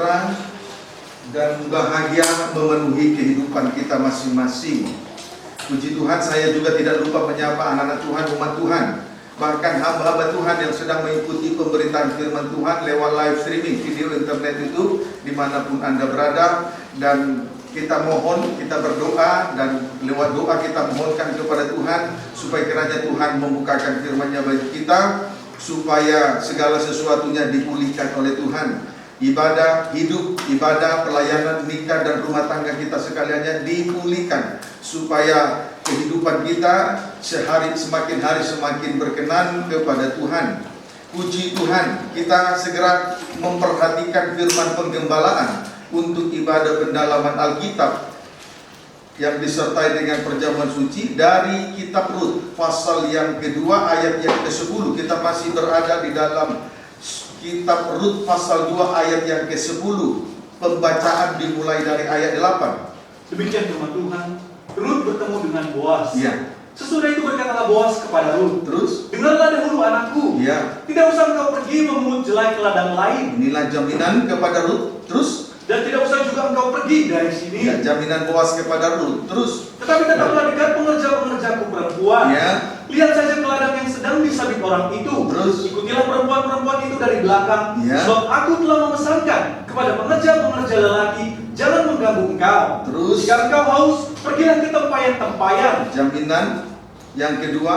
sejahtera dan bahagia memenuhi kehidupan kita masing-masing. Puji Tuhan, saya juga tidak lupa menyapa anak-anak Tuhan, umat Tuhan, bahkan hamba-hamba Tuhan yang sedang mengikuti pemberitaan firman Tuhan lewat live streaming video internet itu dimanapun Anda berada. Dan kita mohon, kita berdoa, dan lewat doa kita mohonkan kepada Tuhan supaya kiranya Tuhan membukakan firman-Nya bagi kita, supaya segala sesuatunya dipulihkan oleh Tuhan. Ibadah hidup, ibadah pelayanan nikah dan rumah tangga kita sekaliannya dipulihkan, supaya kehidupan kita semakin hari semakin berkenan kepada Tuhan. Puji Tuhan, kita segera memperhatikan firman penggembalaan untuk ibadah pendalaman Alkitab yang disertai dengan perjamuan suci dari kitab Rut pasal yang kedua ayat yang ke-10. Kita masih berada di dalam kitab Rut pasal 2 ayat yang ke-10. Pembacaan dimulai dari ayat 8. Demikian firman Tuhan. Rut bertemu dengan Boas. Ya. Sesudah itu berkatalah Boas kepada Rut, Terus, dengarlah dahulu anakku. ya, Tidak usah engkau pergi memungut jelai ke ladang lain. inilah jaminan kepada Rut. Terus, Dan tidak usah juga engkau pergi dari sini. ya, jaminan Boas kepada Rut. Terus, Tetapi tetaplah dekat pengerja-pengerjaku perempuan. ya, Lihat saja ke ladang yang sedang disabit orang itu. Terus? Ikutilah perempuan-perempuan itu dari belakang. Ya. Sebab aku telah memesankan kepada pengerja-pengerja lelaki, jangan mengganggu engkau. Terus? Jika engkau haus, pergilah ke tempayan-tempayan. jaminan yang kedua,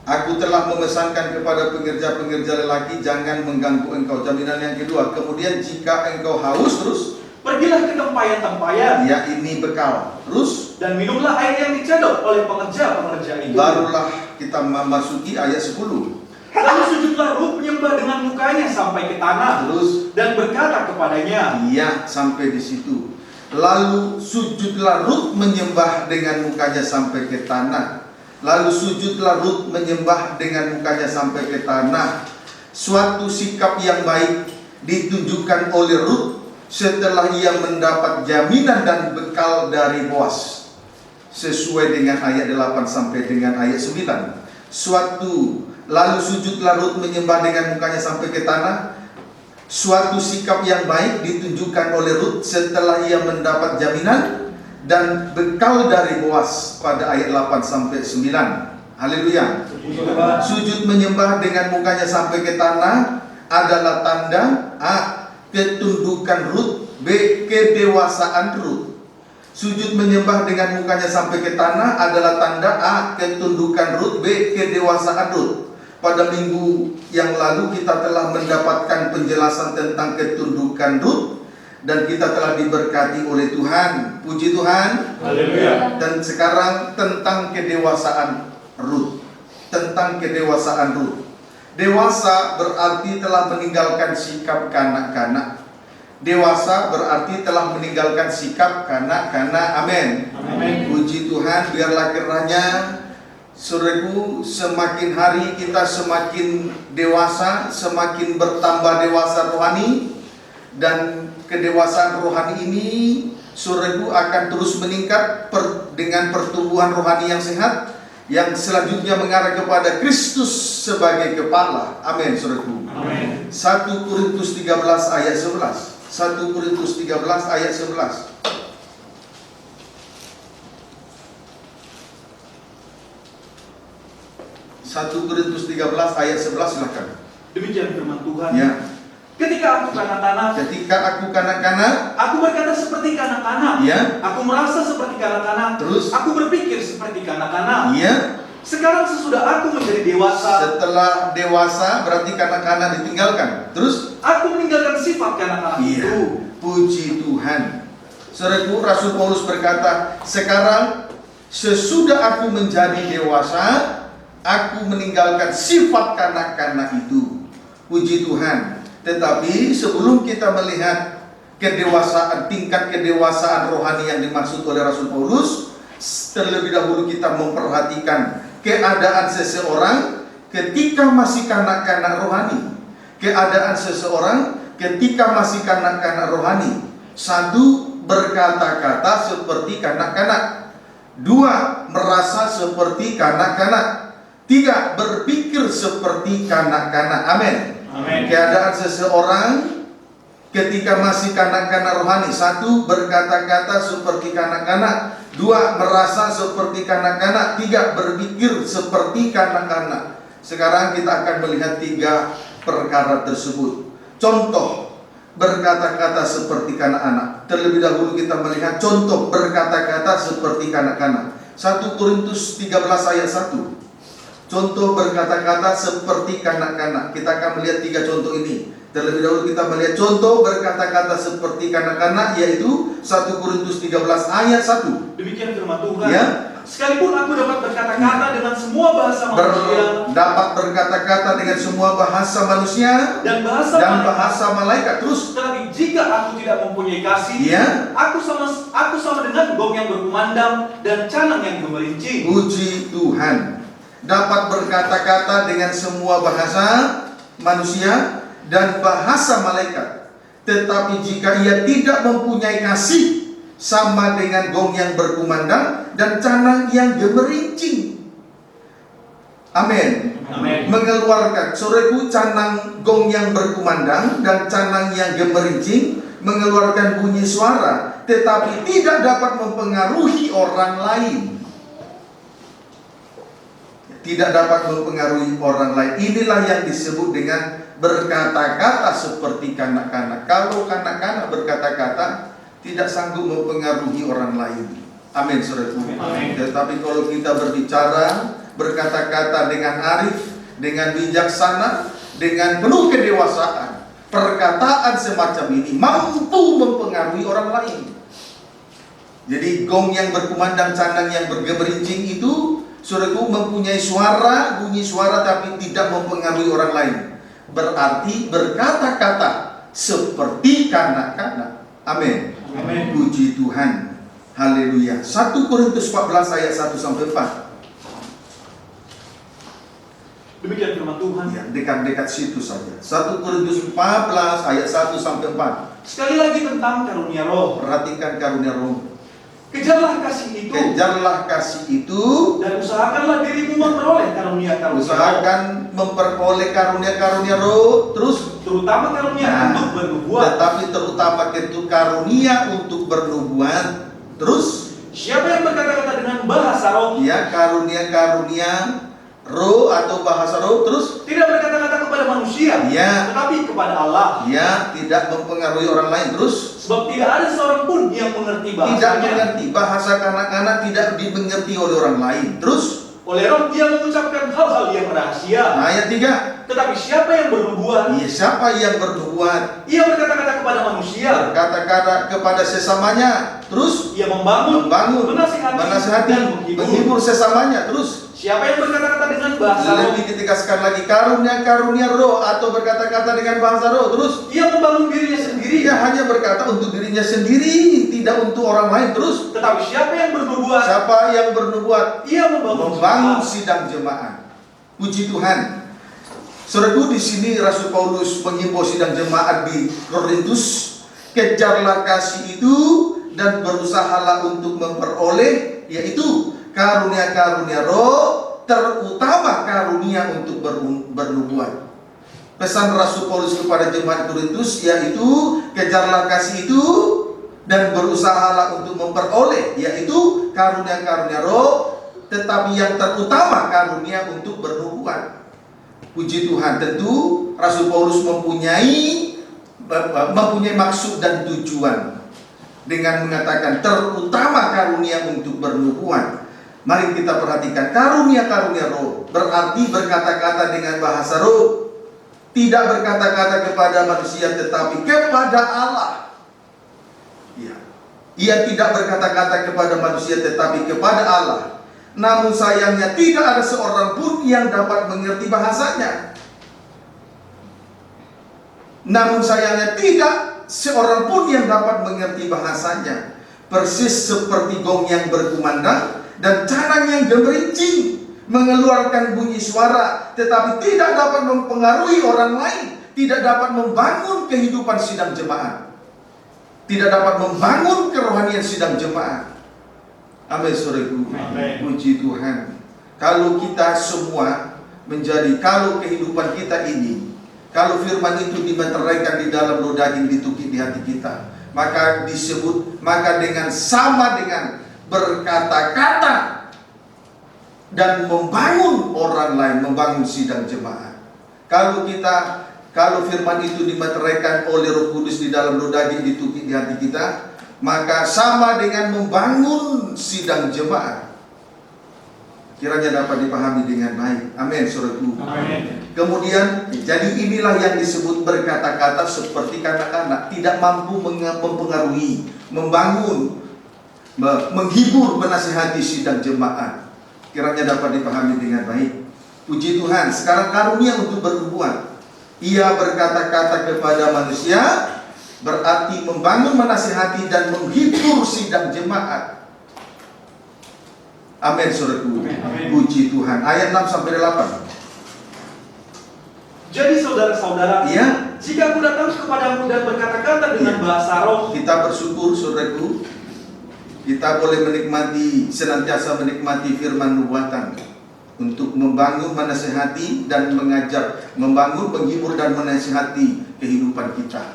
aku telah memesankan kepada pengerja-pengerja lelaki, jangan mengganggu engkau. Jaminan yang kedua. Kemudian jika engkau haus, terus, Pergilah ke tempayan-tempayan. ya, ini bekal. Terus, Dan minumlah air yang dicedok oleh pengerja-pengerja itu. barulah kita memasuki ayat 10. Lalu sujudlah Rut menyembah dengan mukanya sampai ke tanah. Terus, Dan berkata kepadanya, iya, sampai di situ. Lalu sujudlah Rut menyembah dengan mukanya sampai ke tanah. Lalu sujudlah Rut menyembah dengan mukanya sampai ke tanah. Suatu sikap yang baik ditunjukkan oleh Rut setelah ia mendapat jaminan dan bekal dari Boas, sesuai dengan ayat 8 sampai dengan ayat 9. Lalu sujudlah Rut menyembah dengan mukanya sampai ke tanah. Suatu sikap yang baik ditunjukkan oleh Rut setelah ia mendapat jaminan dan bekal dari Boas pada ayat 8 sampai 9. Haleluya. Sujud menyembah dengan mukanya sampai ke tanah adalah tanda A. Ketundukan Rut, B. Kedewasaan Rut. Sujud menyembah dengan mukanya sampai ke tanah adalah tanda A. Ketundukan Rut, B. Kedewasaan Rut. Pada minggu yang lalu kita telah mendapatkan penjelasan tentang ketundukan Rut, dan kita telah diberkati oleh Tuhan. Puji Tuhan. Haleluya. Dan sekarang tentang kedewasaan Rut. Tentang kedewasaan Rut. Dewasa berarti telah meninggalkan sikap kanak-kanak. Dewasa berarti telah meninggalkan sikap kanak-kanak. Amin. Amin. Puji Tuhan. Biarlah kiranya, saudaraku, semakin hari kita semakin dewasa, semakin bertambah dewasa rohani. Dan kedewasaan rohani ini, saudaraku, akan terus meningkat dengan pertumbuhan rohani yang sehat, yang selanjutnya mengarah kepada Kristus sebagai kepala. Amin, saudaraku. Amin. 1 Korintus 13 ayat 11. 1 Korintus 13 ayat 11. 1 Korintus 13 ayat 11, silakan. Demikian firman Tuhan. Ya. Ketika aku kanak-kanak, Ketika aku kanak-kanak, aku berkata seperti kanak-kanak. ya, Aku merasa seperti kanak-kanak. Terus? Aku berpikir seperti kanak-kanak. ya, Sekarang sesudah aku menjadi dewasa, setelah dewasa berarti kanak-kanak ditinggalkan. Terus, aku meninggalkan sifat kanak-kanak iya, itu. puji Tuhan. Saudaraku, Rasul Paulus berkata, sekarang sesudah aku menjadi dewasa, aku meninggalkan sifat kanak-kanak itu. Puji Tuhan. Tetapi sebelum kita melihat kedewasaan, tingkat kedewasaan rohani yang dimaksud oleh Rasul Paulus, terlebih dahulu kita memperhatikan keadaan seseorang ketika masih kanak-kanak rohani. Keadaan seseorang ketika masih kanak-kanak rohani. 1, berkata-kata seperti kanak-kanak. 2, merasa seperti kanak-kanak. 3, berpikir seperti kanak-kanak. Amin. Amin. Keadaan seseorang ketika masih kanak-kanak rohani. 1. Berkata-kata seperti kanak-kanak. 2. Merasa seperti kanak-kanak. 3. Berpikir seperti kanak-kanak. Sekarang kita akan melihat 3 perkara tersebut. Contoh berkata-kata seperti kanak-kanak. Terlebih dahulu kita melihat contoh berkata-kata seperti kanak-kanak. 1 Korintus 13 ayat 1. Contoh berkata-kata seperti kanak-kanak. Kita akan melihat 3 contoh ini. Terlebih dahulu kita melihat contoh berkata-kata seperti kanak-kanak, yaitu 1 Korintus 13 ayat 1. Demikian firman Tuhan. Ya. Sekalipun aku dapat berkata-kata dengan semua bahasa manusia dapat berkata-kata dengan semua bahasa manusia dan bahasa malaikat. Terus, tetapi jika aku tidak mempunyai kasih, ya, aku sama dengan gong yang berkumandang dan canang yang gemerincing. puji Tuhan. Dapat berkata-kata dengan semua bahasa manusia dan bahasa malaikat. Tetapi jika ia tidak mempunyai kasih, sama dengan gong yang berkumandang dan canang yang gemerincing. Amin. Amin. Mengeluarkan, soreku, canang gong yang berkumandang dan canang yang gemerincing mengeluarkan bunyi suara, tetapi tidak dapat mempengaruhi orang lain. Tidak dapat mempengaruhi orang lain. Inilah yang disebut dengan berkata-kata seperti kanak-kanak. Kalau kanak-kanak berkata-kata, tidak sanggup mempengaruhi orang lain. Amin, saudaraku. Tetapi kalau kita berbicara, berkata-kata dengan arif, dengan bijaksana, dengan penuh kedewasaan, perkataan semacam ini mampu mempengaruhi orang lain. Jadi gong yang berkumandang, canang yang bergemerincing itu, saudaraku, mempunyai suara, bunyi suara, tapi tidak mempengaruhi orang lain. Berarti berkata-kata seperti kanak-kanak. Amin. Amin. Puji Tuhan. Haleluya. 1 Korintus 14 ayat 1-4. Demikian firman Tuhan. Ya, dekat-dekat situ saja. 1 Korintus 14 ayat 1-4. Sekali lagi tentang karunia roh. Perhatikan karunia roh. Kejarlah kasih itu. Kejarlah kasih itu Dan usahakanlah dirimu memperoleh karunia-karunia roh. Usahakan memperoleh karunia-karunia roh. Terus, terutama karunia untuk bernubuat. tetapi terutama itu karunia untuk bernubuat. Terus, Siapa yang berkata-kata dengan bahasa roh, ya, karunia-karunia roh atau bahasa roh. Terus, tidak berkata-kata kepada manusia, ya, tetapi kepada Allah. ya, tidak mempengaruhi orang lain. Terus, Sebab tidak ada seorang pun yang mengerti tidak bahasanya. mengerti bahasa kanak-kanak, tidak dimengerti oleh orang lain. Terus, Oleh roh dia mengucapkan hal-hal yang rahasia. ayat 3. Tetapi siapa yang bernubuat, Ya, siapa yang bernubuat? ia berkata-kata kepada manusia. Berkata-kata kepada sesamanya. Terus, Ia membangun, menasihati, dan menghibur. menghibur sesamanya. Terus, Siapa yang berkata-kata dengan bahasa roh, lebih ditegaskan lagi, karunia-karunia roh atau berkata-kata dengan bahasa roh. Terus, ia membangun dirinya sendiri. dia hanya berkata untuk dirinya sendiri, tidak untuk orang lain. Terus, Tetapi siapa yang bernubuat, siapa yang bernubuat? ia membangun Membangun jemaat. sidang jemaat. Puji Tuhan. Saudaraku, di sini Rasul Paulus mengimbau sidang jemaat di Korintus, kejarlah kasih itu dan berusahalah untuk memperoleh, yaitu karunia-karunia roh, terutama karunia untuk bernubuat. Pesan Rasul Paulus kepada jemaat Korintus yaitu kejarlah kasih itu dan berusahalah untuk memperoleh, yaitu karunia-karunia roh, tetapi yang terutama karunia untuk bernubuat. Puji Tuhan. Tentu Rasul Paulus mempunyai maksud dan tujuan dengan mengatakan terutama karunia untuk bernubuat. Mari kita perhatikan karunia-karunia roh, berarti berkata-kata dengan bahasa roh, tidak berkata-kata kepada manusia tetapi kepada Allah. Ya. Ia tidak berkata-kata kepada manusia tetapi kepada Allah. Namun sayangnya tidak ada seorang pun yang dapat mengerti bahasanya. Namun sayangnya tidak seorang pun yang dapat mengerti bahasanya. Persis seperti gong yang berkumandang dan canang yang gemerincing mengeluarkan bunyi suara, tetapi tidak dapat mempengaruhi orang lain, tidak dapat membangun kehidupan sidang jemaat, tidak dapat membangun kerohanian sidang jemaat. Amin, saudaraku. Puji Tuhan. Kalau kita semua menjadi, kalau kehidupan kita ini, Kalau firman itu dimeteraikan di dalam roh daging, ditukik di hati kita, maka dengan sama dengan berkata-kata dan membangun orang lain, membangun sidang jemaat. Kalau firman itu dimeteraikan oleh Roh Kudus di dalam roh daging, ditukik di hati kita, maka sama dengan membangun sidang jemaat. Kiranya dapat dipahami dengan baik. Amin, saudaraku. Amin. Kemudian, jadi inilah yang disebut berkata-kata seperti kanak-kanak, tidak mampu mempengaruhi, membangun, menghibur, menasihati sidang jemaat. Kiranya dapat dipahami dengan baik. Puji Tuhan, sekarang karunia untuk bernubuat. Ia berkata-kata kepada manusia, berarti membangun, menasihati, dan menghibur sidang jemaat. Amin, saudaraku. Puji Tuhan. Ayat 6 sampai 8. Jadi saudara-saudara, Iya. jika aku datang kepadamu dan berkata-kata dengan bahasa roh, Kita bersyukur, saudaraku, kita boleh senantiasa menikmati firman nubuatan untuk membangun, menasihati, dan mengajar, membangun, menghibur, dan menasihati kehidupan kita,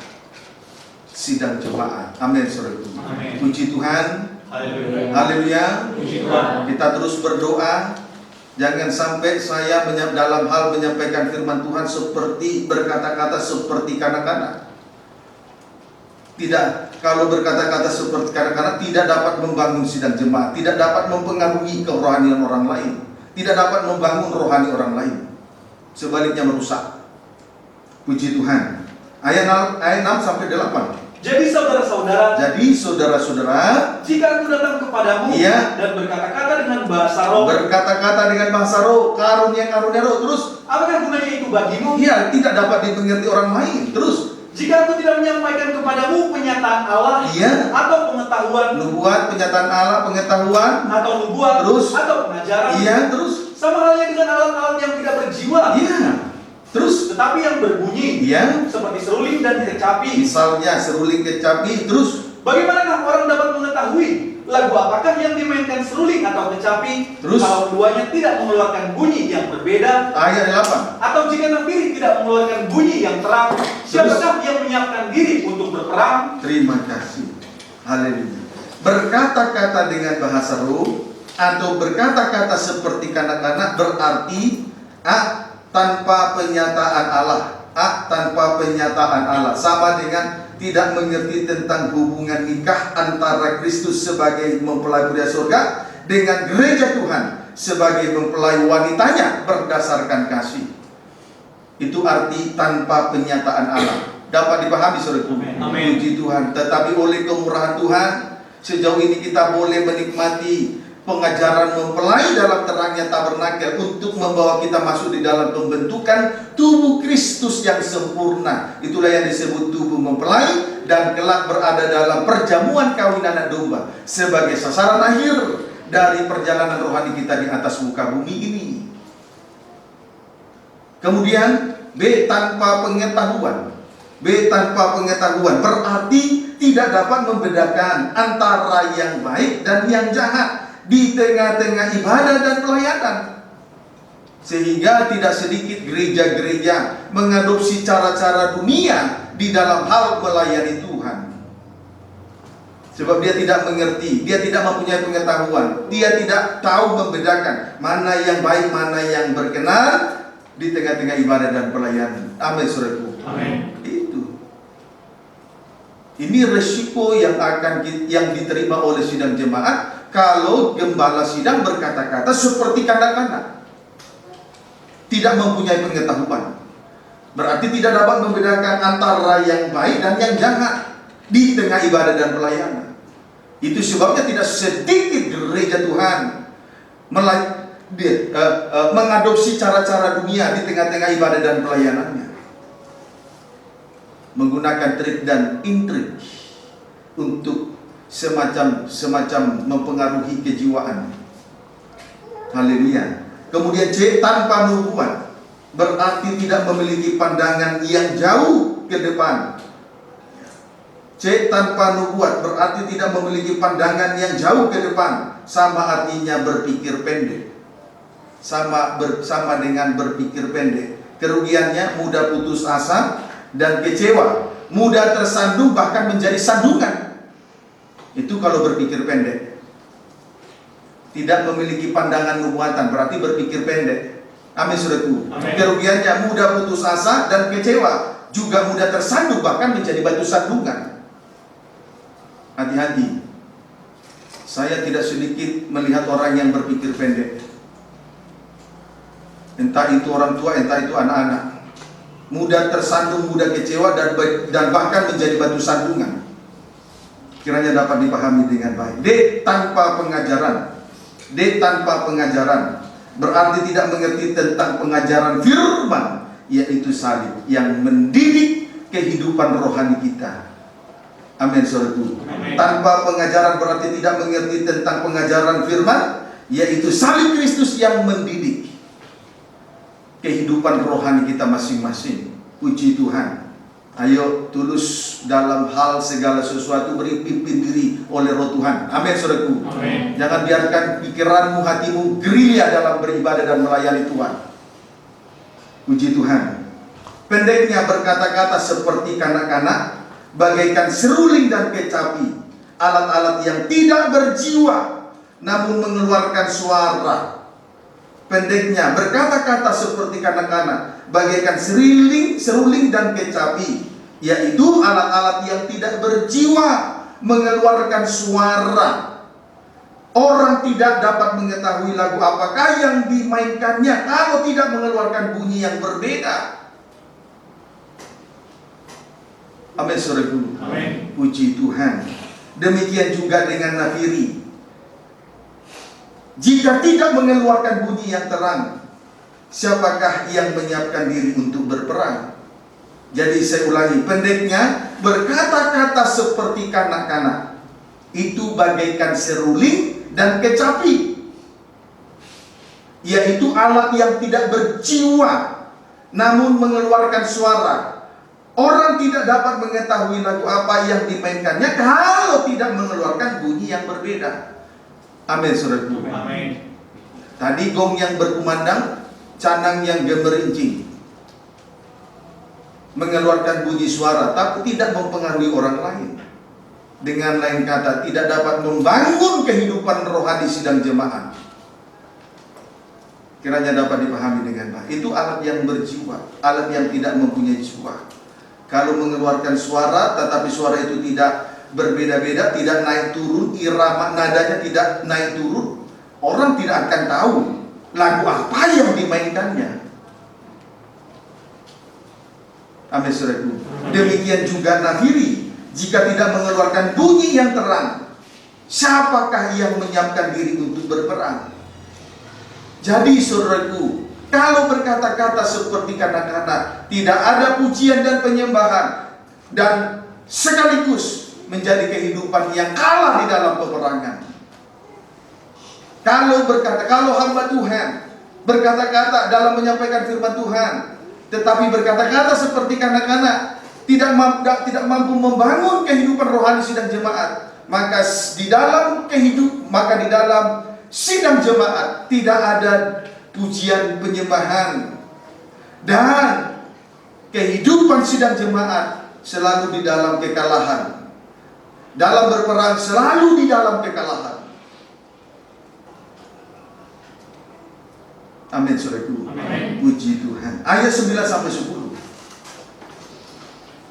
sidang jemaat. Amin, saudaraku. Amin. Puji Tuhan. Haleluya. Haleluya. Puji Tuhan. Kita terus berdoa. Jangan sampai saya dalam hal menyampaikan firman Tuhan seperti berkata-kata seperti kanak-kanak. Tidak, kalau berkata-kata seperti kanak-kanak tidak dapat membangun sidang jemaat, tidak dapat mempengaruhi kerohanian orang lain, tidak dapat membangun rohani orang lain. Sebaliknya merusak. Puji Tuhan. Ayat 6 sampai 8. Jadi saudara-saudara, jika aku datang kepadamu Iya. dan berkata-kata dengan bahasa roh, berkata-kata dengan bahasa roh, karunia-karunia roh, terus apakah gunanya itu bagimu? iya, tidak dapat dimengerti orang lain. Terus Jika aku tidak menyampaikan kepadamu penyataan Allah, Iya. atau pengetahuan, nubuat, penyataan Allah, pengetahuan, atau nubuat, Terus? atau pengajaran, iya, terus sama halnya dengan alat-alat yang tidak berjiwa, iya, terus tetapi yang berbunyi, iya, seperti seruling dan kecapi. misalnya seruling kecapi, terus Bagaimanakah orang dapat mengetahui lagu apakah yang dimainkan seruling atau kecapi, Terus? kalau keduanya tidak mengeluarkan bunyi yang berbeda? ayat 8. Atau jika nafiri tidak mengeluarkan bunyi yang terang, siapakah yang menyiapkan diri untuk berperang? Terima kasih. Haleluya. Berkata-kata dengan bahasa roh atau berkata-kata seperti kanak-kanak berarti tanpa penyataan Allah. Tanpa penyataan Allah sama dengan tidak mengerti tentang hubungan nikah antara Kristus sebagai mempelai pria surga dengan gereja Tuhan sebagai mempelai wanitanya berdasarkan kasih. Itu arti tanpa penyataan Allah. Dapat dipahami, saudaraku? Amin. Puji Tuhan. Tetapi oleh kemurahan Tuhan, sejauh ini kita boleh menikmati pengajaran mempelai dalam terangnya tabernakel untuk membawa kita masuk di dalam pembentukan tubuh Kristus yang sempurna. Itulah yang disebut tubuh mempelai, dan kelak berada dalam perjamuan kawin anak domba sebagai sasaran akhir dari perjalanan rohani kita di atas muka bumi ini. Kemudian B, tanpa pengetahuan. B, tanpa pengetahuan berarti tidak dapat membedakan antara yang baik dan yang jahat di tengah-tengah ibadah dan pelayanan. Sehingga tidak sedikit gereja-gereja mengadopsi cara-cara dunia di dalam hal melayani Tuhan. Sebab dia tidak mengerti, dia tidak mempunyai pengetahuan, dia tidak tahu membedakan mana yang baik, mana yang berkenan di tengah-tengah ibadah dan pelayanan. Amin, saudaraku. Amin. Itu. Ini resiko yang diterima oleh sidang jemaat kalau gembala sidang berkata-kata seperti kanak-kanak, tidak mempunyai pengetahuan. Berarti tidak dapat membedakan antara yang baik dan yang jahat di tengah ibadah dan pelayanan. Itu sebabnya tidak sedikit gereja Tuhan mengadopsi cara-cara dunia di tengah-tengah ibadah dan pelayanannya, menggunakan trik dan intrik untuk semacam mempengaruhi kejiwaan. Haleluya. Kemudian C, tanpa nubuat berarti tidak memiliki pandangan yang jauh ke depan. C, tanpa nubuat berarti tidak memiliki pandangan yang jauh ke depan. Sama artinya berpikir pendek. Sama dengan berpikir pendek. kerugiannya mudah putus asa dan kecewa, mudah tersandung bahkan menjadi sandungan. Itu kalau berpikir pendek. Tidak memiliki pandangan nubuatan berarti berpikir pendek. Amin, saudaraku. Kerugiannya mudah putus asa dan kecewa, juga mudah tersandung bahkan menjadi batu sandungan. Hati-hati. Saya tidak sedikit melihat orang yang berpikir pendek. Entah itu orang tua, entah itu anak-anak. Mudah tersandung, mudah kecewa dan bahkan menjadi batu sandungan. Kiranya dapat dipahami dengan baik. D tanpa pengajaran. D tanpa pengajaran berarti tidak mengerti tentang pengajaran firman, yaitu salib yang mendidik kehidupan rohani kita. Amin, saudaraku. Tanpa pengajaran berarti tidak mengerti tentang pengajaran firman, yaitu salib Kristus yang mendidik kehidupan rohani kita masing-masing. Puji Tuhan. Ayo tulus dalam hal segala sesuatu, beri pimpin diri oleh Roh Tuhan. Amin, saudaraku. Amin. Jangan biarkan pikiranmu, hatimu gerilya dalam beribadah dan melayani Tuhan. Puji Tuhan. Pendeknya berkata-kata seperti kanak-kanak, bagaikan seruling dan kecapi, alat-alat yang tidak berjiwa namun mengeluarkan suara. Pendeknya berkata-kata seperti kanak-kanak, bagaikan seruling dan kecapi, yaitu alat-alat yang tidak berjiwa mengeluarkan suara. Orang tidak dapat mengetahui lagu apakah yang dimainkannya kalau tidak mengeluarkan bunyi yang berbeda. Amin, saudaraku. Amin. Puji Tuhan. Demikian juga dengan nafiri. Jika tidak mengeluarkan bunyi yang terang, siapakah yang menyiapkan diri untuk berperang? Jadi saya ulangi, pendeknya berkata-kata seperti kanak-kanak, itu bagaikan seruling dan kecapi, yaitu alat yang tidak berjiwa namun mengeluarkan suara. Orang tidak dapat mengetahui lagu apa yang dimainkannya kalau tidak mengeluarkan bunyi yang berbeda. Amin, saudaraku. Amin. Tadi gong yang berkumandang, canang yang gemerincing, mengeluarkan bunyi suara, tapi tidak mempengaruhi orang lain. Dengan lain kata, tidak dapat membangun kehidupan rohani sidang jemaat. Kiranya dapat dipahami dengan baik. Itu alat yang berjiwa, alat yang tidak mempunyai jiwa. Kalau mengeluarkan suara, tetapi suara itu tidak berbeda-beda, tidak naik turun, irama nadanya tidak naik turun, orang tidak akan tahu lagu apa yang dimainkannya. Amin, saudaraku. Demikian juga nafiri, jika tidak mengeluarkan bunyi yang terang, siapakah yang menyiapkan diri untuk berperang? Jadi, saudaraku, kalau berkata-kata seperti kanak-kanak, tidak ada pujian dan penyembahan, dan sekaligus menjadi kehidupan yang kalah di dalam peperangan. Kalau hamba Tuhan berkata-kata dalam menyampaikan firman Tuhan, tetapi berkata-kata seperti kanak-kanak, tidak mampu membangun kehidupan rohani sidang jemaat, maka di dalam sidang jemaat tidak ada pujian penyembahan, dan kehidupan sidang jemaat selalu di dalam kekalahan. Dalam berperang selalu di dalam kekalahan. Amin, saudaraku. Amin. Puji Tuhan. Ayat 9-10.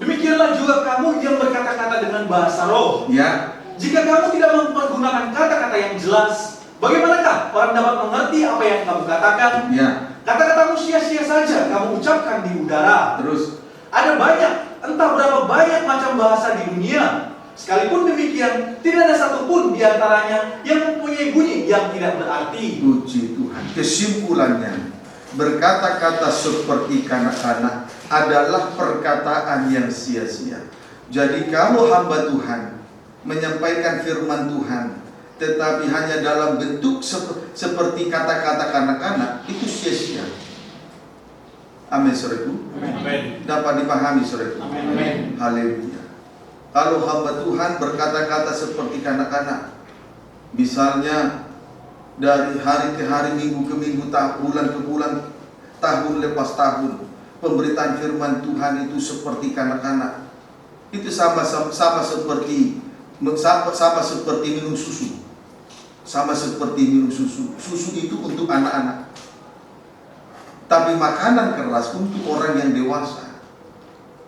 Demikianlah juga kamu yang berkata-kata dengan bahasa roh. Ya. Jika kamu tidak mempergunakan kata-kata yang jelas, bagaimanakah orang dapat mengerti apa yang kamu katakan? Ya. Kata-katamu sia-sia saja kamu ucapkan di udara. Terus. Ada banyak, entah berapa banyak macam bahasa di dunia. Sekalipun demikian, tidak ada satupun di antaranya yang mempunyai bunyi yang tidak berarti. Puji Tuhan. Kesimpulannya, berkata-kata seperti kanak-kanak adalah perkataan yang sia-sia. Jadi kalau hamba Tuhan menyampaikan firman Tuhan, tetapi hanya dalam bentuk seperti kata-kata kanak-kanak, itu sia-sia. Amin, saudaraku. Amin. Dapat dipahami, saudaraku. Amin. Haleluya. Kalau hamba Tuhan berkata-kata seperti kanak-kanak, misalnya dari hari ke hari, minggu ke minggu, bulan ke bulan, tahun lepas tahun, pemberitaan firman Tuhan itu seperti kanak-kanak. Itu sama seperti minum susu. Sama seperti minum susu. Susu itu untuk anak-anak. Tapi makanan keras untuk orang yang dewasa.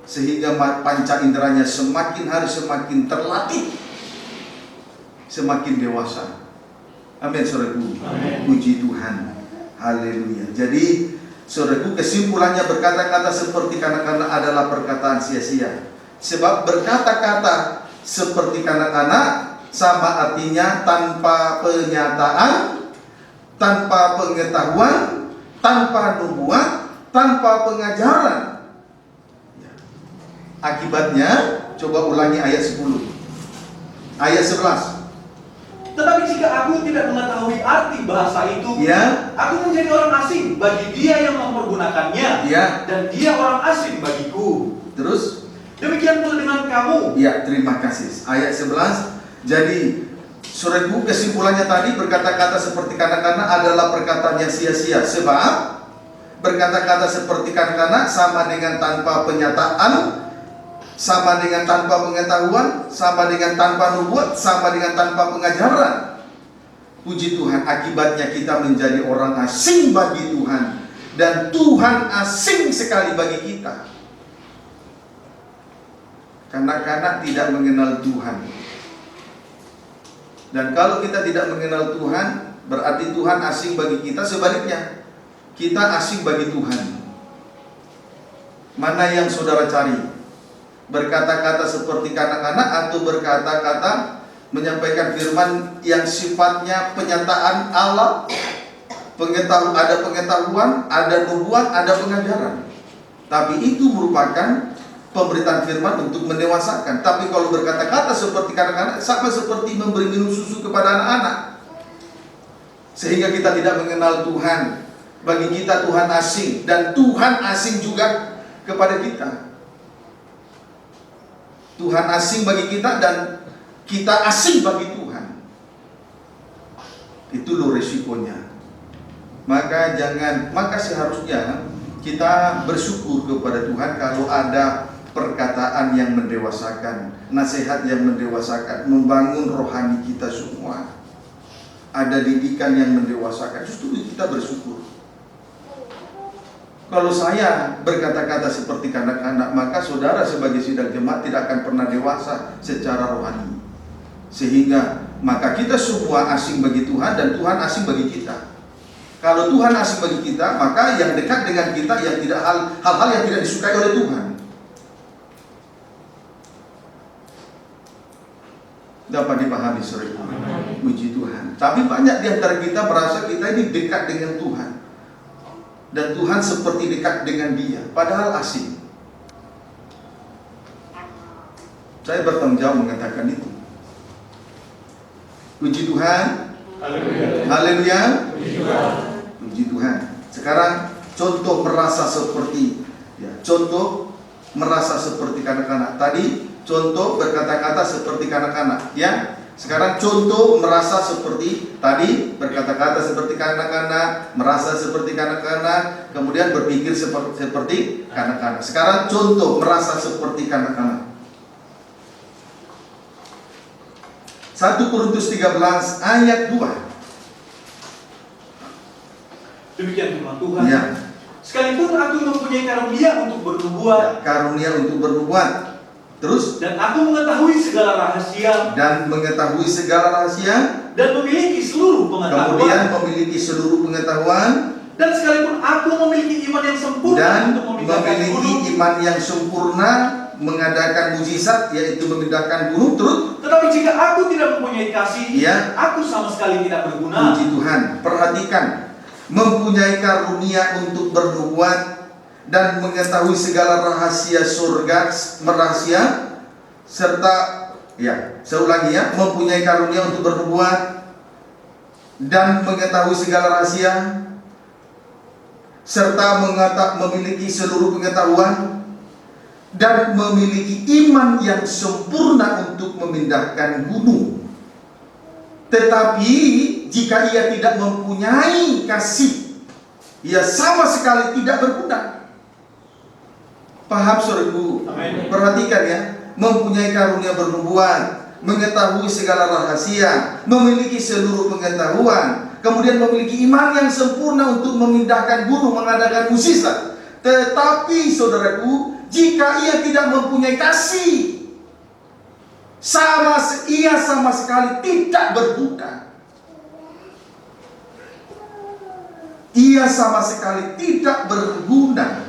Sehingga panca inderanya semakin hari semakin terlatih, semakin dewasa. Amin, saudaraku. Puji Tuhan. Haleluya. Jadi, saudaraku, kesimpulannya berkata-kata seperti kanak-kanak adalah perkataan sia-sia. Sebab berkata-kata seperti kanak-kanak sama artinya tanpa penyataan, tanpa pengetahuan, tanpa nubuat, tanpa pengajaran. Akibatnya, coba ulangi ayat 10. Ayat 11. Tetapi jika aku tidak mengetahui arti bahasa itu, Ya. aku menjadi orang asing bagi dia yang mempergunakannya, Ya. dan dia orang asing bagiku. Terus? Demikian pula dengan kamu. Ya, terima kasih. Ayat 11. Jadi, saudaraku, kesimpulannya tadi berkata-kata seperti kanak-kanak adalah perkataan yang sia-sia. Sebab berkata-kata seperti kanak-kanak sama dengan tanpa penyataan, sama dengan tanpa pengetahuan, sama dengan tanpa nubuat, sama dengan tanpa pengajaran. Puji Tuhan, akibatnya kita menjadi orang asing bagi Tuhan, dan Tuhan asing sekali bagi kita. Kanak-kanak tidak mengenal Tuhan. Dan kalau kita tidak mengenal Tuhan, berarti Tuhan asing bagi kita. Sebaliknya, kita asing bagi Tuhan. Mana yang saudara cari? Berkata-kata seperti kanak-kanak atau berkata-kata menyampaikan firman yang sifatnya penyataan Allah, ada pengetahuan, ada nubuat, ada pengajaran. Tapi itu merupakan pemberitaan firman untuk mendewasakan. Tapi kalau berkata-kata seperti kanak-kanak, sama seperti memberi minum susu kepada anak-anak, sehingga kita tidak mengenal Tuhan. Bagi kita Tuhan asing, dan Tuhan asing juga kepada kita. Tuhan asing bagi kita dan kita asing bagi Tuhan. Itu loh resikonya. Maka seharusnya kita bersyukur kepada Tuhan kalau ada perkataan yang mendewasakan, nasihat yang mendewasakan, membangun rohani kita semua. Ada didikan yang mendewasakan, justru kita bersyukur. Kalau saya berkata-kata seperti kanak-kanak, maka saudara sebagai sidang jemaat tidak akan pernah dewasa secara rohani. Sehingga maka kita semua asing bagi Tuhan dan Tuhan asing bagi kita. Kalau Tuhan asing bagi kita, maka yang dekat dengan kita yang tidak hal-hal yang tidak disukai oleh Tuhan. Dapat dipahami, saudara. Puji Tuhan. Tapi banyak di antara kita merasa kita ini dekat dengan Tuhan. Dan Tuhan seperti dekat dengan dia, padahal asing. Saya bertanggung jawab mengatakan itu. Puji Tuhan. Haleluya. Haleluya. Puji Tuhan. Sekarang contoh merasa seperti kanak-kanak. Tadi contoh berkata-kata seperti kanak-kanak, ya. Sekarang contoh merasa seperti tadi, berkata-kata seperti kanak-kanak, merasa seperti kanak-kanak, kemudian berpikir seperti kanak-kanak. Sekarang contoh merasa seperti kanak-kanak. 1 Korintus 13 ayat 2. Demikian firman Tuhan. Ya. Sekalipun aku mempunyai karunia untuk bernubuat, Karunia untuk bernubuat. Terus, dan aku mengetahui segala rahasia, dan memiliki seluruh pengetahuan, kemudian memiliki seluruh pengetahuan, dan sekalipun aku memiliki iman yang sempurna dan untuk memindahkan gunung, memiliki iman yang sempurna mengadakan mujizat, yaitu memindahkan gunung. Terus, tetapi jika aku tidak mempunyai kasih, ya, aku sama sekali tidak berguna. puji Tuhan. Perhatikan, mempunyai karunia untuk bernubuat dan mengetahui segala rahasia surga, serta, ya, saya ulangi ya, mempunyai karunia untuk bernubuat dan mengetahui segala rahasia, serta memiliki seluruh pengetahuan dan memiliki iman yang sempurna untuk memindahkan gunung. Tetapi jika ia tidak mempunyai kasih, ia sama sekali tidak berguna. Paham saudaraku? Amin. Perhatikan ya, mempunyai karunia bernubuat, mengetahui segala rahasia, memiliki seluruh pengetahuan, kemudian memiliki iman yang sempurna untuk memindahkan gunung, mengadakan mukjizat. Tetapi saudaraku, jika ia tidak mempunyai kasih, ia sama sekali tidak berguna. Ia sama sekali tidak berguna,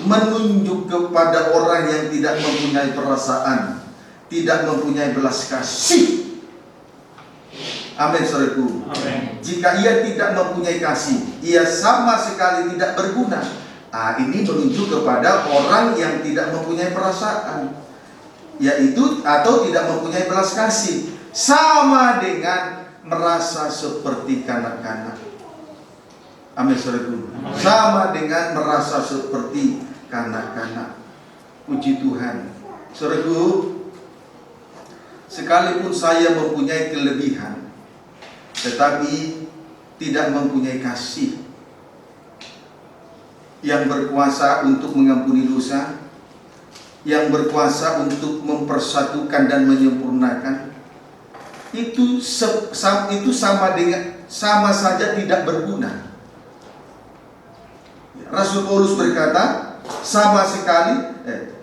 menunjuk kepada orang yang tidak mempunyai perasaan, tidak mempunyai belas kasih. Amin saudaraku. Amin. Jika ia tidak mempunyai kasih, ia sama sekali tidak berguna. Ini menunjuk kepada orang yang tidak mempunyai perasaan, yaitu atau tidak mempunyai belas kasih, sama dengan merasa seperti kanak-kanak. Amin saudaraku. Sama dengan merasa seperti kanak-kanak. Puji Tuhan. Saudaraku, sekalipun saya mempunyai kelebihan, tetapi tidak mempunyai kasih yang berkuasa untuk mengampuni dosa, yang berkuasa untuk mempersatukan dan menyempurnakan, itu sama saja tidak berguna. Rasul Paulus berkata, sama sekali,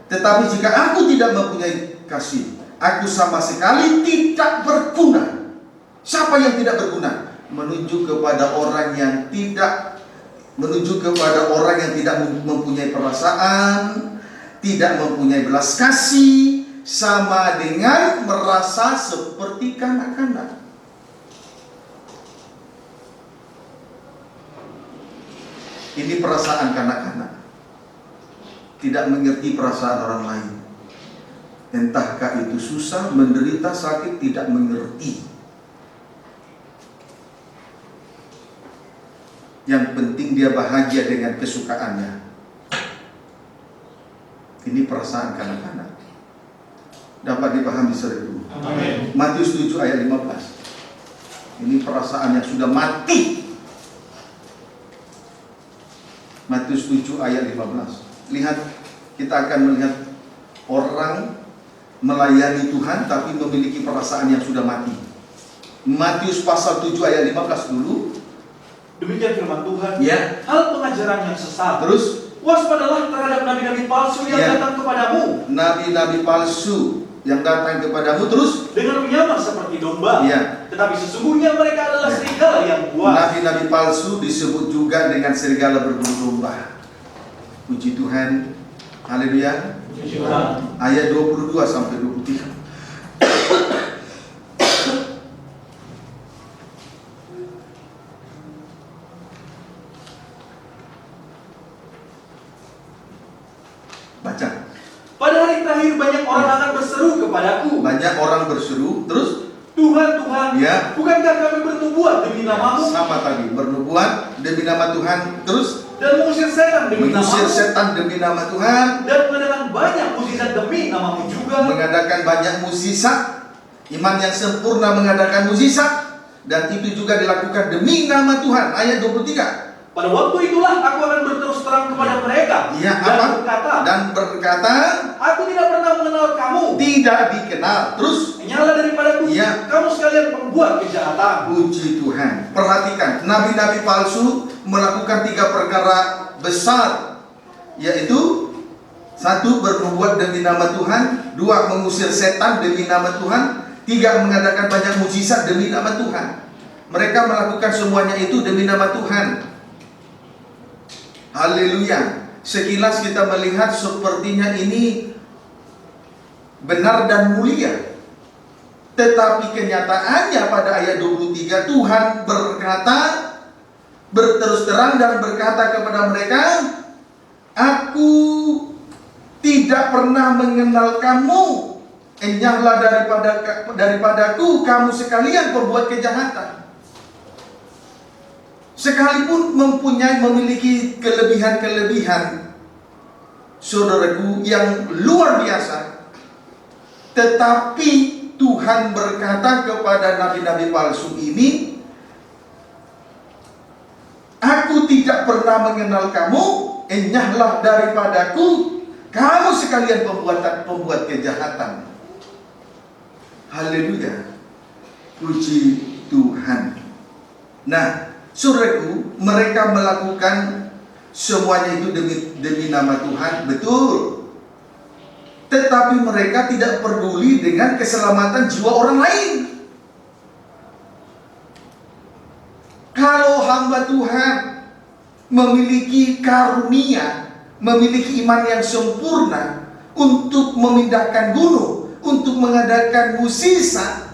tetapi jika aku tidak mempunyai kasih, aku sama sekali tidak berguna. Siapa yang tidak berguna? Menunjuk kepada orang yang tidak mempunyai perasaan, tidak mempunyai belas kasih, sama dengan merasa seperti kanak-kanak. Ini perasaan kanak-kanak, tidak mengerti perasaan orang lain. Entahkah itu susah, menderita, sakit, tidak mengerti. Yang penting dia bahagia dengan kesukaannya. Ini perasaan kanak-kanak. Dapat dipahami saudaraku. Amin. Matius 7 ayat 15. Ini perasaan yang sudah mati. Matius 7 ayat 15. Lihat, kita akan melihat orang melayani Tuhan tapi memiliki perasaan yang sudah mati. Matius pasal 7 ayat 15 dulu. Demikian firman Tuhan. Ya. Hal pengajaran yang sesat. Terus, waspadalah terhadap nabi-nabi palsu yang Ya. datang kepadamu nabi-nabi palsu yang datang kepadamu, terus dengan menyamar seperti domba. Ya. Tetapi sesungguhnya mereka adalah Ya. serigala yang buas. nabi-nabi palsu disebut juga dengan serigala berbulu domba. Puji Tuhan. Haleluya. Puji Tuhan. Ayat 22 sampai 23. Baca. Pada hari terakhir banyak orang akan berseru kepadaku. Banyak orang berseru, terus Tuhan, Tuhan, Ya. bukankah kami bernubuat demi namamu sama tadi, bernubuat demi nama Tuhan, terus dan mengusir setan demi mengusir namamu setan demi nama Tuhan, dan mengadakan banyak mukjizat demi namamu juga. mengadakan banyak mukjizat, iman yang sempurna mengadakan mukjizat, dan itu juga dilakukan demi nama Tuhan. Ayat 23. Pada waktu itulah aku akan berterus terang kepada mereka Ya, dan apa? berkata, Dan berkata, aku tidak pernah mengenal kamu. tidak dikenal. Terus, Nyala daripadaku, Ya. kamu sekalian pembuat kejahatan. puji Tuhan. Perhatikan, nabi-nabi palsu melakukan 3 perkara besar, yaitu 1. bernubuat demi nama Tuhan, 2. mengusir setan demi nama Tuhan, 3. mengadakan banyak mukjizat demi nama Tuhan. Mereka melakukan semuanya itu demi nama Tuhan. Haleluya. Sekilas kita melihat sepertinya ini benar dan mulia, tetapi kenyataannya pada ayat 23 Tuhan berkata, berterus terang dan berkata kepada mereka, aku tidak pernah mengenal kamu, enyahlah daripadaku kamu sekalian pembuat kejahatan. Sekalipun memiliki kelebihan-kelebihan, saudaraku, yang luar biasa, tetapi Tuhan berkata kepada nabi-nabi palsu ini, aku tidak pernah mengenal kamu, enyahlah daripadaku Kamu sekalian pembuat kejahatan. Haleluya. Puji Tuhan. Nah, saudaraku, mereka melakukan semuanya itu demi nama Tuhan, betul. Tetapi mereka tidak peduli dengan keselamatan jiwa orang lain. Kalau hamba Tuhan memiliki karunia, memiliki iman yang sempurna untuk memindahkan gunung, untuk mengadakan mukjizat,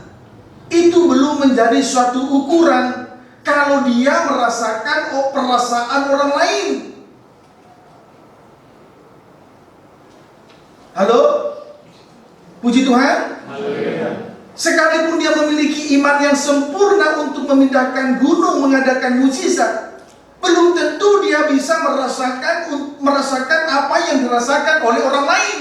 itu belum menjadi suatu ukuran kalau dia merasakan perasaan orang lain. Halo? Puji Tuhan. Haleluya. Sekalipun dia memiliki iman yang sempurna untuk memindahkan gunung, mengadakan mukjizat, belum tentu dia bisa merasakan apa yang dirasakan oleh orang lain.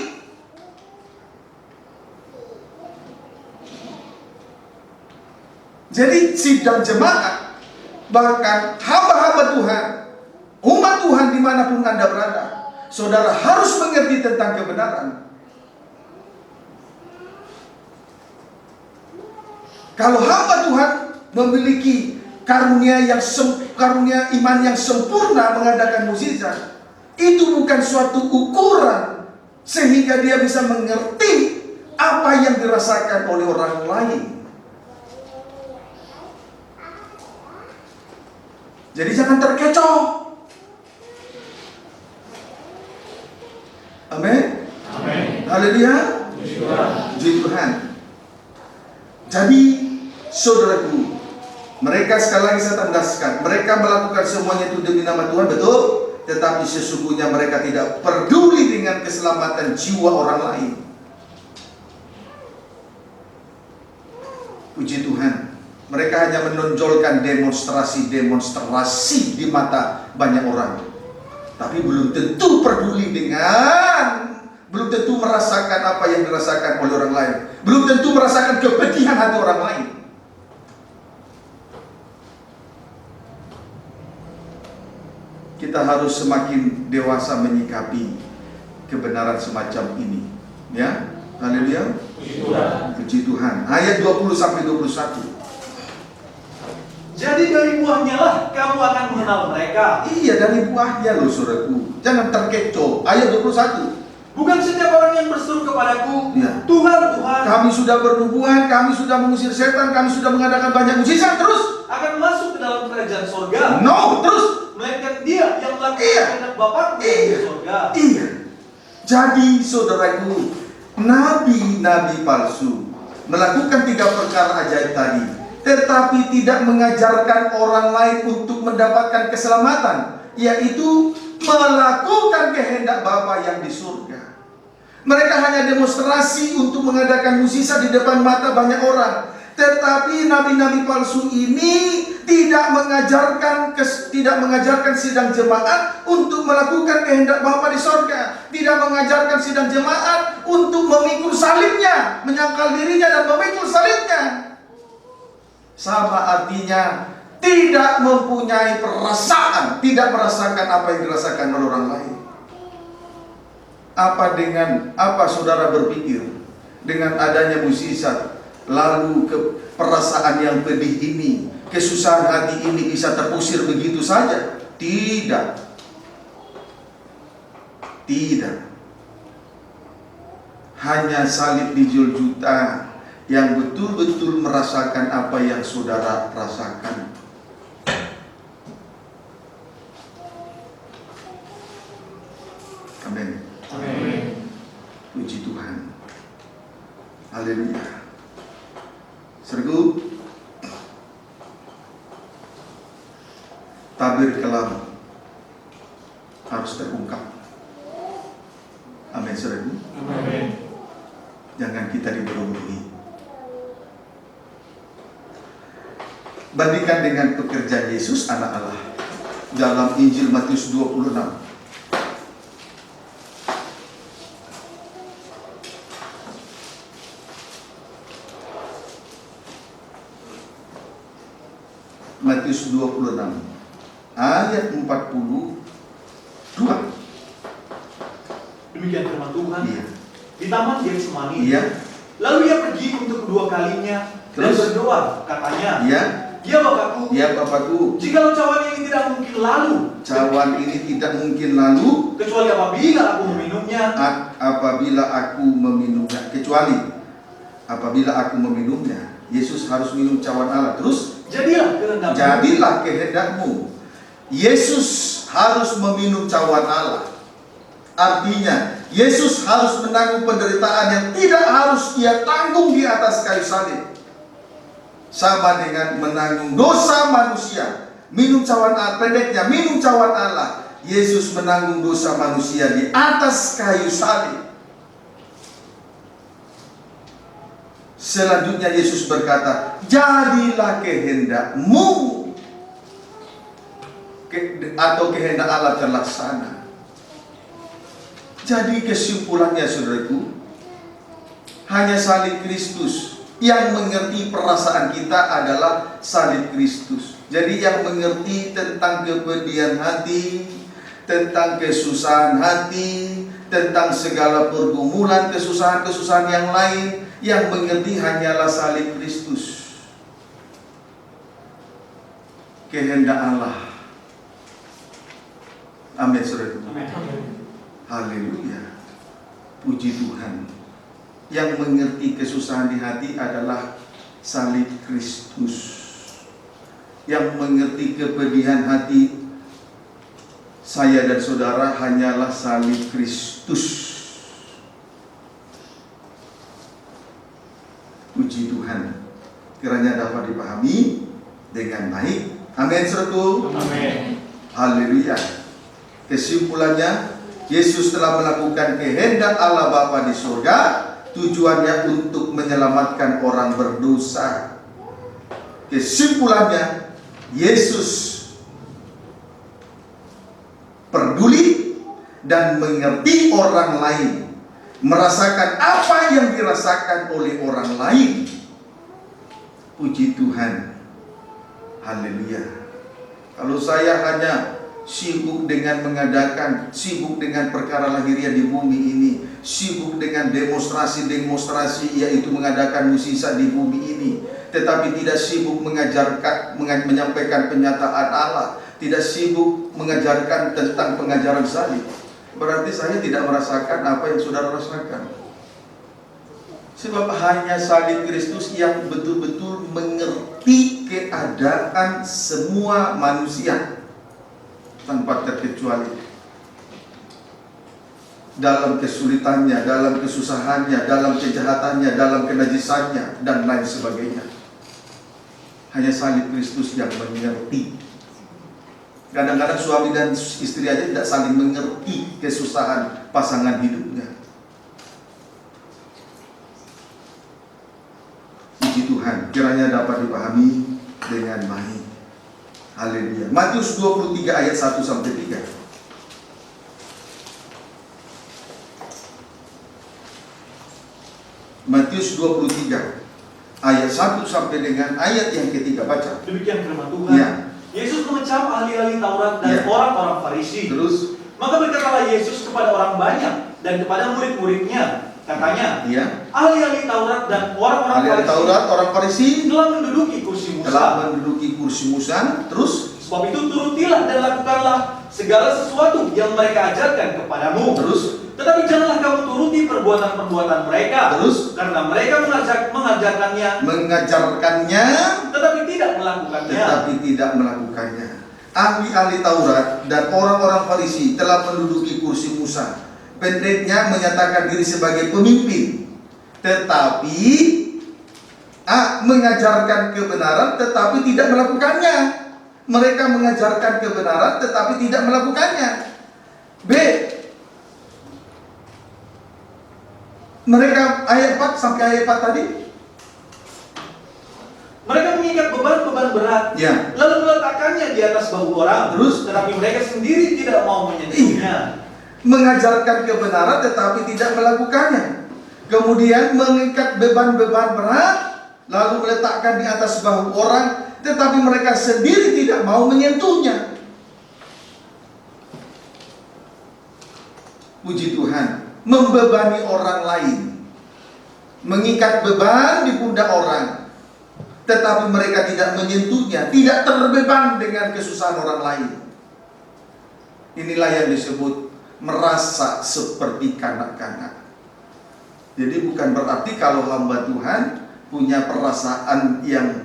Jadi sidang jemaat, bahkan hamba-hamba Tuhan, umat Tuhan dimanapun Anda berada, saudara harus mengerti tentang kebenaran. Kalau hamba Tuhan memiliki karunia iman yang sempurna mengadakan mukjizat, itu bukan suatu ukuran sehingga dia bisa mengerti apa yang dirasakan oleh orang lain. Jadi jangan terkecoh. Amin. Amin. Haleluya. Puji Tuhan. Jadi saudaraku, mereka sekali lagi saya tandaskan, mereka melakukan semuanya itu demi nama Tuhan, betul. Tetapi sesungguhnya mereka tidak peduli dengan keselamatan jiwa orang lain. Puji Tuhan. Mereka hanya menonjolkan demonstrasi di mata banyak orang, tapi belum tentu peduli belum tentu merasakan apa yang dirasakan oleh orang lain, belum tentu merasakan kepedihan hati orang lain. Kita harus semakin dewasa menyikapi kebenaran semacam ini, ya. Haleluya. Puji Tuhan. Ayat 20-21. Jadi dari buahnya lah kamu akan mengenal mereka. Iya, dari buahnya loh saudaraku. Jangan terkecoh. Ayat 21. Bukan setiap orang yang berseru kepadaku, Ya. Tuhan, Tuhan, Kami sudah bernubuat, kami sudah mengusir setan, kami sudah mengadakan banyak mukjizat, terus. akan masuk ke dalam kerajaan sorga. No, terus. Melainkan dia yang melakukan Iya. kehendak Bapa di sorga. Iya. Jadi saudaraku, nabi-nabi palsu melakukan 3 perkara ajaib tadi, tetapi tidak mengajarkan orang lain untuk mendapatkan keselamatan, yaitu melakukan kehendak Bapa yang di surga. Mereka hanya demonstrasi untuk mengadakan mukjizat di depan mata banyak orang. Tetapi nabi-nabi palsu ini tidak mengajarkan sidang jemaat untuk melakukan kehendak Bapa di surga. Tidak mengajarkan sidang jemaat untuk memikul salibnya, menyangkal dirinya dan memikul salibnya. Sama artinya tidak mempunyai perasaan, tidak merasakan apa yang dirasakan oleh orang lain. Apa saudara berpikir dengan adanya mukjizat, lalu perasaan yang pedih ini, kesusahan hati ini bisa terusir begitu saja? Tidak. Tidak. Hanya salib dijual juta yang betul-betul merasakan apa yang saudara rasakan. Amin. Amin. Puji Tuhan. Haleluya. Sergu, tabir kelam harus terungkap. Amin, sergu. Amin. Jangan kita dibodoh-bodohi. Bandingkan dengan pekerjaan Yesus anak Allah dalam Injil Matius 26. Matius 26 ayat 42. Demikian firman Tuhan. Iya. Di taman Getsemani. Iya. Lalu ia pergi untuk kedua kalinya dan Terus? berdoa, katanya, Iya. "Ya Bapakku, Ya Bapakku, jikalau cawan ini tidak mungkin lalu, cawan ini tidak mungkin lalu kecuali apabila aku meminumnya." apabila aku meminumnya. Kecuali apabila aku meminumnya. Yesus harus minum cawan Allah. Terus Jadilah kehendakmu. jadilah kehendakmu. Yesus harus meminum cawan Allah. Artinya Yesus harus menanggung penderitaan yang tidak harus ia tanggung di atas kayu salib. Sama dengan menanggung dosa manusia. Minum cawan Allah, pendeknya minum cawan Allah. Yesus menanggung dosa manusia di atas kayu salib. Selanjutnya Yesus berkata, jadilah kehendakmu, atau kehendak Allah terlaksana. Jadi kesimpulannya saudaraku, hanya salib Kristus yang mengerti perasaan kita adalah salib Kristus. Jadi yang mengerti tentang kepedihan hati, tentang kesusahan hati, tentang segala pergumulan, kesusahan-kesusahan yang lain, yang mengerti hanyalah salib Kristus. Kehendak Allah. Amin saudaraku. Haleluya. Puji Tuhan. Yang mengerti kesusahan di hati adalah salib Kristus. Yang mengerti kepedihan hati saya dan saudara hanyalah salib Kristus. Puji Tuhan. Kiranya dapat dipahami dengan baik. Amin saudaraku. Amin. Haleluya. Kesimpulannya, Yesus telah melakukan kehendak Allah Bapa di surga, tujuannya untuk menyelamatkan orang berdosa. Kesimpulannya, Yesus peduli dan mengerti orang lain, merasakan apa yang dirasakan oleh orang lain. Puji Tuhan. Haleluya. Kalau saya hanya sibuk dengan sibuk dengan perkara lahiriah di bumi ini, sibuk dengan demonstrasi, yaitu mengadakan musisat di bumi ini, tetapi tidak sibuk menyampaikan penyataan Allah, tidak sibuk mengajarkan tentang pengajaran salib, berarti saya tidak merasakan apa yang saudara rasakan. Sebab hanya salib Kristus yang betul-betul mengerti keadaan semua manusia tanpa terkecuali, dalam kesulitannya, dalam kesusahannya, dalam kejahatannya, dalam kenajisannya, dan lain sebagainya. Hanya salib Kristus yang mengerti. Kadang-kadang suami dan istri aja tidak saling mengerti kesusahan pasangan hidupnya. Puji Tuhan, kiranya dapat dipahami dengan baik. Haleluya. Matius 23 ayat 1 sampai 3. Matius 23 ayat 1 sampai dengan ayat yang ketiga, baca. Demikian firman Tuhan. Ya. Yesus mengecam ahli-ahli Taurat dan Ya. orang-orang Farisi. Terus, Maka berkatalah Yesus kepada orang banyak dan kepada murid-muridnya, katanya, ya. ahli-ahli Taurat dan orang-orang Ahli Farisi Taurat, orang Farisi telah menduduki kursi Musa. telah menduduki kursi Musa. Terus, Sebab itu turutilah dan lakukanlah segala sesuatu yang mereka ajarkan kepadamu. terus, Tetapi janganlah kamu turuti perbuatan-perbuatan mereka, terus, karena mereka mengajarkannya, tetapi tidak melakukannya. Ahli-ahli Taurat dan orang-orang Farisi telah menduduki kursi Musa. Pendeknya menyatakan diri sebagai pemimpin, tetapi mengajarkan kebenaran tetapi tidak melakukannya. Mereka mengajarkan kebenaran tetapi tidak melakukannya. B. Mereka ayat 4 sampai ayat 4 tadi. Mereka mengikat beban-beban berat, Ya. lalu meletakkannya di atas bahu orang. Terus? Tetapi mereka sendiri tidak mau menyentuhnya. Mengajarkan kebenaran tetapi tidak melakukannya. Kemudian mengikat beban-beban berat, lalu meletakkan di atas bahu orang, tetapi mereka sendiri tidak mau menyentuhnya. Puji Tuhan. membebani orang lain, mengikat beban di pundak orang, tetapi mereka tidak menyentuhnya, tidak terbeban dengan kesusahan orang lain. Inilah yang disebut merasa seperti kanak-kanak. Jadi bukan berarti kalau hamba Tuhan punya perasaan yang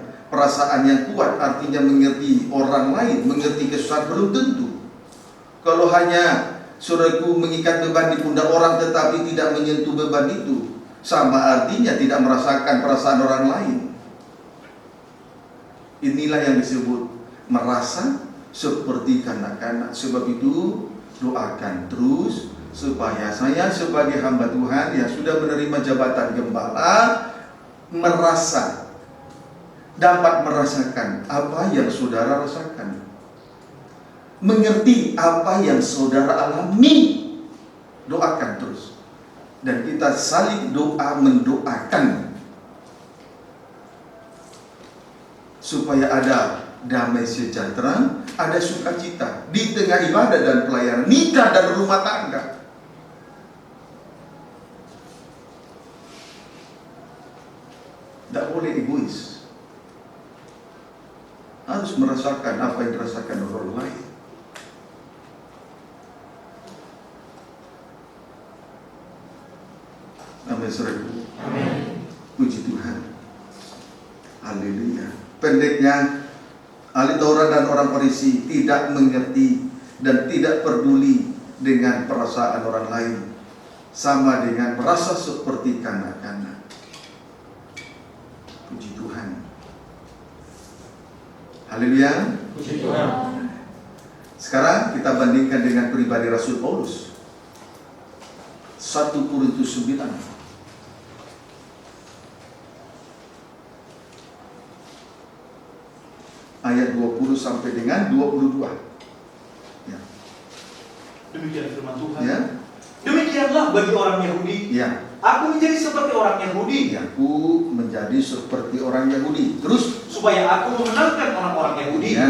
kuat, artinya mengerti orang lain, mengerti kesusahan, belum tentu. Kalau hanya saudaraku mengikat beban di pundak orang tetapi tidak menyentuh beban itu, sama artinya tidak merasakan perasaan orang lain. Inilah yang disebut merasa seperti kanak-kanak. Sebab itu doakan terus supaya saya sebagai hamba Tuhan yang sudah menerima jabatan gembala dapat merasakan apa yang saudara rasakan, mengerti apa yang saudara alami. Doakan terus, dan kita saling doa mendoakan supaya ada damai sejahtera, ada sukacita di tengah ibadah dan pelayanan, nikah dan rumah tangga. Tidak boleh egois, harus merasakan apa yang dirasakan orang lain. Amin, saudaraku. Puji Tuhan. Haleluya. Pendeknya, ahli Taurat dan orang Farisi tidak mengerti dan tidak peduli dengan perasaan orang lain, sama dengan merasa seperti kanak-kanak. Puji Tuhan. Haleluya. Puji Tuhan. Sekarang kita bandingkan dengan pribadi Rasul Paulus. 1 Korintus 9 ayat 20 sampai dengan 22. Ya. Demikian firman Tuhan. Ya. Demikianlah bagi orang Yahudi. Ya. Aku menjadi seperti orang Yahudi. Aku menjadi seperti orang Yahudi. Terus Supaya aku memenangkan orang-orang Yahudi. ya.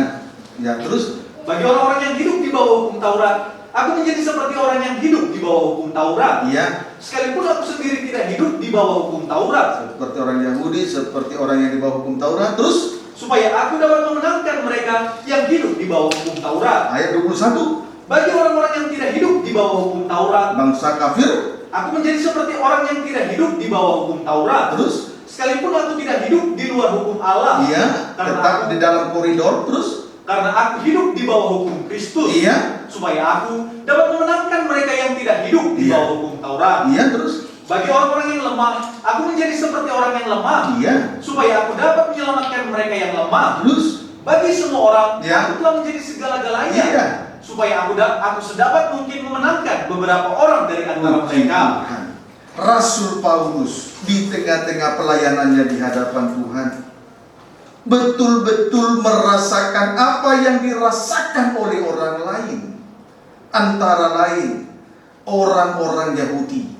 Ya, terus Bagi orang-orang yang hidup di bawah hukum Taurat, aku menjadi seperti orang yang hidup di bawah hukum Taurat. ya, Sekalipun aku sendiri tidak hidup di bawah hukum Taurat, seperti orang Yahudi, seperti orang yang di bawah hukum Taurat. Terus supaya aku dapat memenangkan mereka yang hidup di bawah hukum Taurat. ayat 21, Bagi orang-orang yang tidak hidup di bawah hukum Taurat, bangsa kafir. aku menjadi seperti orang yang tidak hidup di bawah hukum Taurat. Terus Sekalipun aku tidak hidup di luar hukum Allah, iya, tetap di dalam koridor. Terus karena aku hidup di bawah hukum Kristus, iya, supaya aku dapat memenangkan mereka yang tidak hidup di Iya. bawah hukum Taurat. iya, terus Bagi orang-orang yang lemah, aku menjadi seperti orang yang lemah, iya, supaya aku dapat menyelamatkan mereka yang lemah. terus Bagi semua orang, Iya. aku telah menjadi segala-galanya, iya. supaya aku sedapat mungkin memenangkan beberapa orang dari antara Puji mereka. Tuhan. Rasul Paulus di tengah-tengah pelayanannya di hadapan Tuhan betul-betul merasakan apa yang dirasakan oleh orang lain, antara lain orang-orang Yahudi.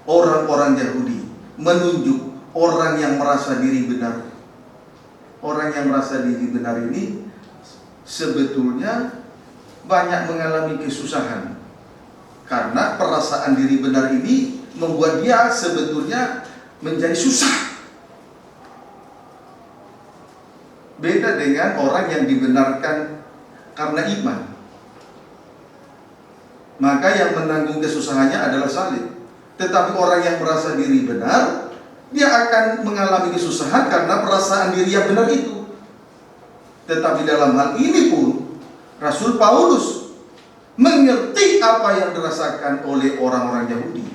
Orang-orang Yahudi menunjuk orang yang merasa diri benar. Orang yang merasa diri benar ini sebetulnya banyak mengalami kesusahan, karena perasaan diri benar ini membuat dia sebetulnya menjadi susah. Beda dengan orang yang dibenarkan karena iman. Maka yang menanggung kesusahannya adalah salib. Tetapi orang yang merasa diri benar, dia akan mengalami kesusahan karena perasaan diri yang benar itu. Tetapi dalam hal ini pun Rasul Paulus mengerti apa yang dirasakan oleh orang-orang Yahudi,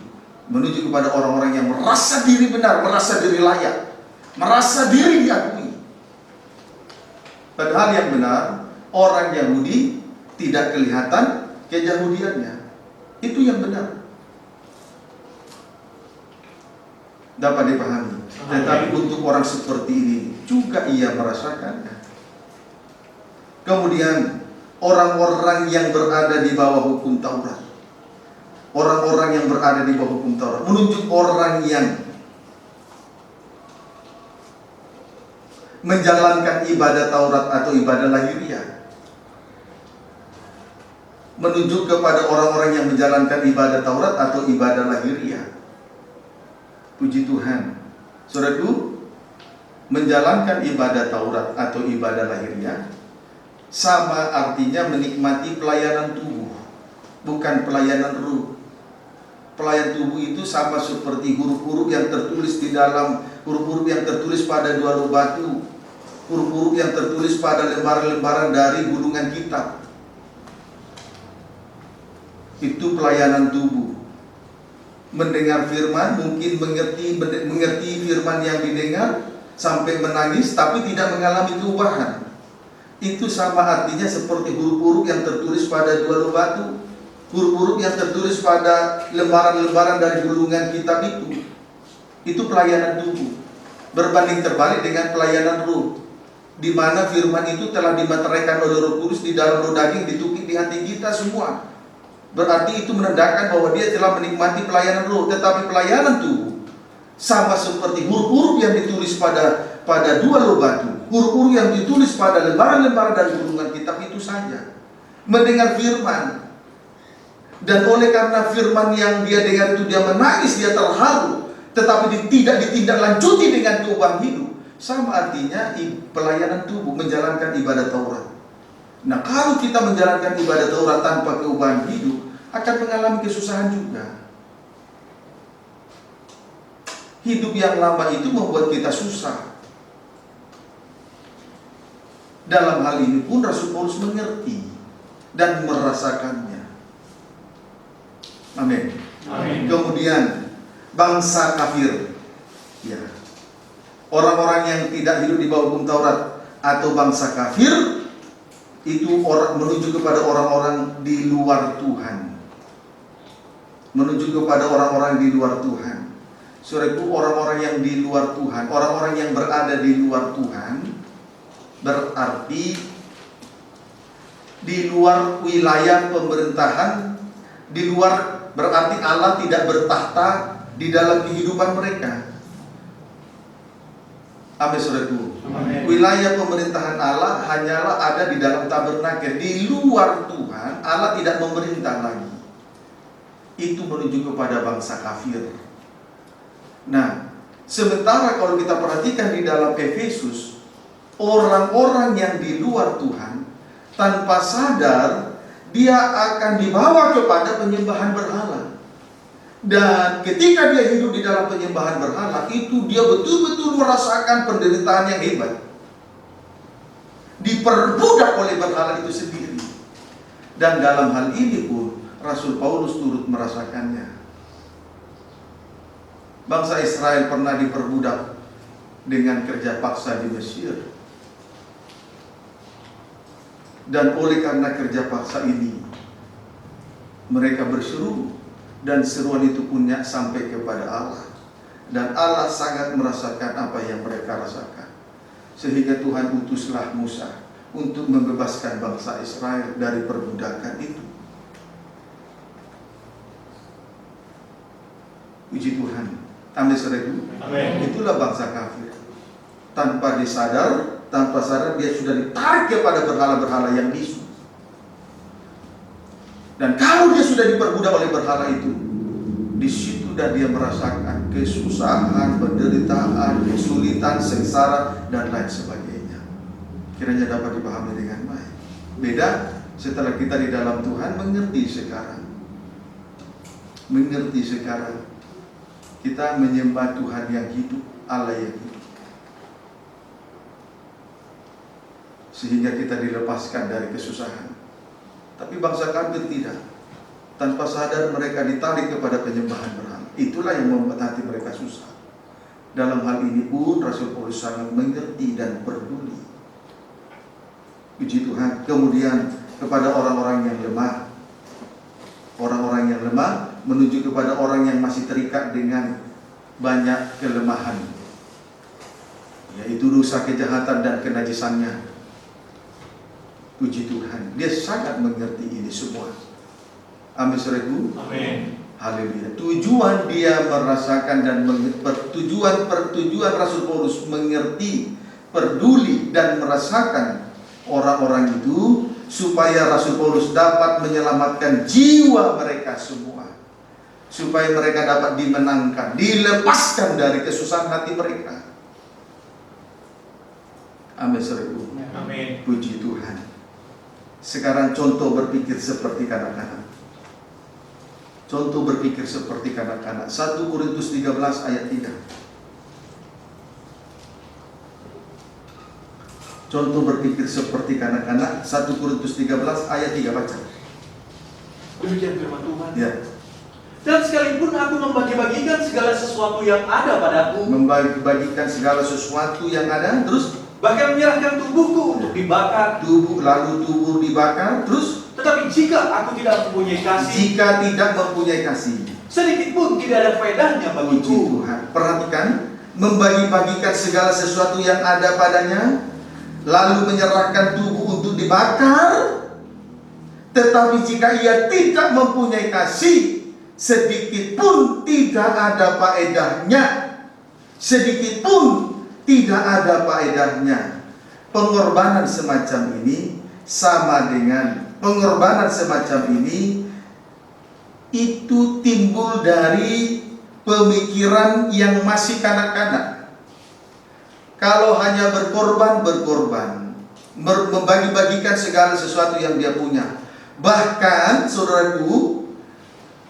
menuju kepada orang-orang yang merasa diri benar, merasa diri layak, merasa diri diakui. Padahal yang benar, orang Yahudi tidak kelihatan keyahudiannya. Itu yang benar, dapat dipahami. Tetapi untuk orang seperti ini juga ia merasakannya. Kemudian orang-orang yang berada di bawah hukum Taurat, orang-orang yang berada di bawah hukum Taurat menunjuk orang yang menjalankan ibadah Taurat atau ibadah lahiriah. menuju kepada orang-orang yang menjalankan ibadah Taurat atau ibadah lahiriah. Puji Tuhan. Saudaraku, menjalankan ibadah Taurat atau ibadah lahiriah sama artinya menikmati pelayanan tubuh, bukan pelayanan ruh. Pelayan tubuh itu sama seperti huruf-huruf yang tertulis di dalam huruf-huruf yang tertulis pada dua loh batu, huruf-huruf yang tertulis pada lembaran-lembaran dari gulungan kitab. Itu pelayanan tubuh. Mendengar firman, mungkin mengerti firman yang didengar sampai menangis, tapi tidak mengalami perubahan. Itu sama artinya seperti huruf-huruf yang tertulis pada dua loh batu, huruf-huruf yang tertulis pada lembaran-lembaran dari gulungan kitab itu. Itu pelayanan tubuh. Berbanding terbalik dengan pelayanan ruh, di mana firman itu telah dimateraikan oleh Roh Kudus di dalam roh daging, ditukik di hati kita semua. Berarti itu menandakan bahwa dia telah menikmati pelayanan roh. Tetapi pelayanan tubuh sama seperti huruf-huruf yang ditulis pada dua loh batu, huruf-huruf yang ditulis pada lembaran-lembaran dari gulungan kitab itu saja. Mendengar firman, dan oleh karena firman yang dia dengar itu dia menangis, dia terharu, tetapi tidak ditindaklanjuti dengan perubahan hidup. Sama artinya pelayanan tubuh, menjalankan ibadah Taurat. Nah, kalau kita menjalankan ibadah Taurat tanpa perubahan hidup, akan mengalami kesusahan juga. Hidup yang lama itu membuat kita susah. Dalam hal ini pun Rasul Paulus mengerti dan merasakannya. Amin. Amin. Kemudian bangsa kafir, ya, orang-orang yang tidak hidup di bawah hukum Taurat atau bangsa kafir itu menuju kepada orang-orang di luar Tuhan, menuju kepada orang-orang di luar Tuhan. Saudaraku, orang-orang yang di luar Tuhan, orang-orang yang berada di luar Tuhan, berarti di luar wilayah pemerintahan, di luar, berarti Allah tidak bertahta di dalam kehidupan mereka. Amin, saudaraku. Wilayah pemerintahan Allah hanyalah ada di dalam tabernakel. Di luar Tuhan, Allah tidak memerintah lagi. Itu menuju kepada bangsa kafir. Nah, sementara kalau kita perhatikan di dalam Efesus, orang-orang yang di luar Tuhan, tanpa sadar, dia akan dibawa kepada penyembahan berhala. Dan ketika dia hidup di dalam penyembahan berhala, itu dia betul-betul merasakan penderitaan yang hebat. Diperbudak oleh berhala itu sendiri. Dan dalam hal ini pun Rasul Paulus turut merasakannya. Bangsa Israel pernah diperbudak dengan kerja paksa di Mesir. Dan oleh karena kerja paksa ini, mereka berseru, dan seruan itu pun sampai kepada Allah. Dan Allah sangat merasakan apa yang mereka rasakan. Sehingga Tuhan utuslah Musa untuk membebaskan bangsa Israel dari perbudakan itu. Puji Tuhan. Amin, saudaraku. Amin. Itulah bangsa kafir. Tanpa sadar dia sudah ditarik kepada berhala-berhala yang bisu. Dan kalau dia sudah diperbudak oleh berhala itu, di situ dan dia merasakan kesusahan, penderitaan, kesulitan, sengsara, dan lain sebagainya. Kiranya dapat dipahami dengan baik. Beda setelah kita di dalam Tuhan mengerti sekarang. Kita menyembah Tuhan yang hidup, Allah yang hidup. Sehingga kita dilepaskan dari kesusahan. Tapi bangsa kafir tidak. Tanpa sadar mereka ditarik kepada penyembahan berhala. Itulah yang membuat hati mereka susah. Dalam hal ini pun Rasul Paulus sangat mengerti dan peduli. Puji Tuhan. Kemudian kepada orang-orang yang lemah. Orang-orang yang lemah menuju kepada orang yang masih terikat dengan banyak kelemahan, yaitu dosa, kejahatan, dan kenajisannya. Puji Tuhan, dia sangat mengerti ini semua. Amin, saudaraku. Amin. Haleluya. Tujuan dia merasakan dan tujuan Rasul Paulus mengerti, peduli dan merasakan orang-orang itu supaya Rasul Paulus dapat menyelamatkan jiwa mereka semua, supaya mereka dapat dimenangkan, dilepaskan dari kesusahan hati mereka. Amin, saudaraku. Amin. Puji Tuhan. Sekarang contoh berpikir seperti kanak-kanak. Contoh berpikir seperti kanak-kanak. 1 Korintus 13 ayat 3. Contoh berpikir seperti kanak-kanak, 1 Korintus 13 ayat 3, baca. Demikian firman Tuhan. Ya. Dan sekalipun aku membagi-bagikan segala sesuatu yang ada padaku, Membagi-bagikan segala sesuatu yang ada, terus bahkan menyerahkan tubuhku untuk dibakar, tubuh dibakar, terus tetapi jika aku tidak mempunyai kasih, jika tidak mempunyai kasih, sedikit pun tidak ada faedahnya puji bagiku. Tuhan. Perhatikan, membagi-bagikan segala sesuatu yang ada padanya, lalu menyerahkan tubuh untuk dibakar. Tetapi jika ia tidak mempunyai kasih, sedikit pun tidak ada faedahnya. Sedikit pun tidak ada faedahnya. Pengorbanan semacam ini sama dengan pengorbanan semacam ini itu timbul dari pemikiran yang masih kanak-kanak. Kalau hanya berkorban, membagi-bagikan segala sesuatu yang dia punya, bahkan saudaraku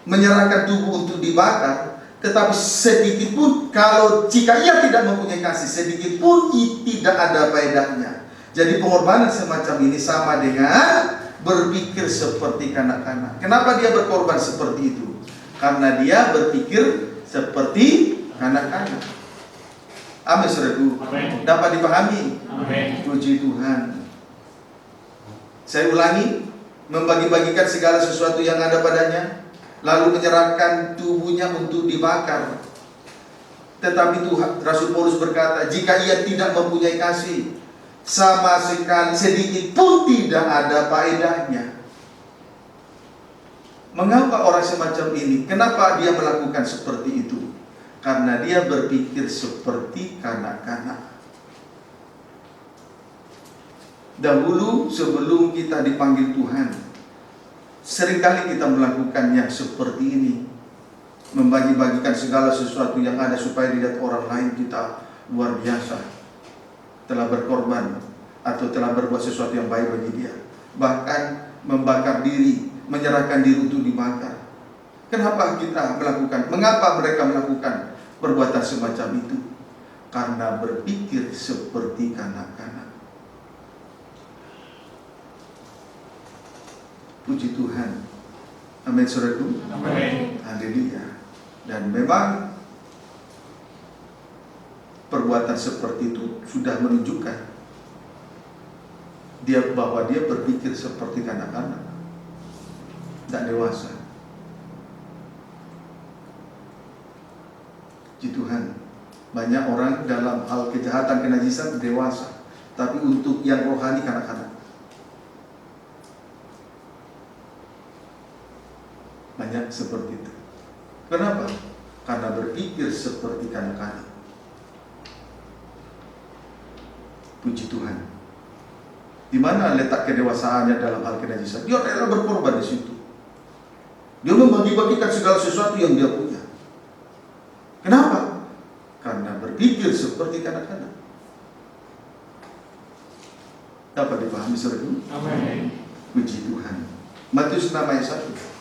menyerahkan tubuh untuk dibakar, tetapi sedikit pun, kalau jika ia tidak mempunyai kasih, sedikit pun tidak ada faedahnya. Jadi pengorbanan semacam ini sama dengan berpikir seperti kanak-kanak. Kenapa dia berkorban seperti itu? Karena dia berpikir seperti kanak-kanak. Amin, saudaraku. Amin. Dapat dipahami? Amin. Puji Tuhan. Saya ulangi, membagi-bagikan segala sesuatu yang ada padanya, lalu menyerahkan tubuhnya untuk dibakar. Tetapi Tuhan, Rasul Paulus berkata, jika ia tidak mempunyai kasih, sama sekali sedikit pun tidak ada faedahnya. Mengapa orang semacam ini? Kenapa dia melakukan seperti itu? Karena dia berpikir seperti kanak-kanak. Dahulu sebelum kita dipanggil Tuhan, seringkali kita melakukan yang seperti ini, membagi-bagikan segala sesuatu yang ada supaya dilihat orang lain kita luar biasa, telah berkorban atau telah berbuat sesuatu yang baik bagi dia. Bahkan membakar diri, menyerahkan diri untuk dibakar. Kenapa kita melakukan? Mengapa mereka melakukan perbuatan semacam itu? Karena berpikir seperti kanak-kanak. Puji Tuhan. Amin, saudaraku. Amin. Haleluya. Dan memang perbuatan seperti itu sudah menunjukkan bahwa dia berpikir seperti kanak-kanak, tidak dewasa. Puji Tuhan. Banyak orang dalam hal kejahatan, kenajisan dewasa, tapi untuk yang rohani kanak-kanak. Banyak seperti itu. Kenapa? Karena berpikir seperti kanak-kanak. Puji Tuhan. Di mana letak kedewasaannya dalam hal kenajisan? Dia rela berkorban di situ. Dia membagi-bagikan segala sesuatu yang dia punya. Kenapa? Karena berpikir seperti kanak-kanak. Dapat dipahami, saudara? Amin. Puji Tuhan. Matius 6 ayat 1.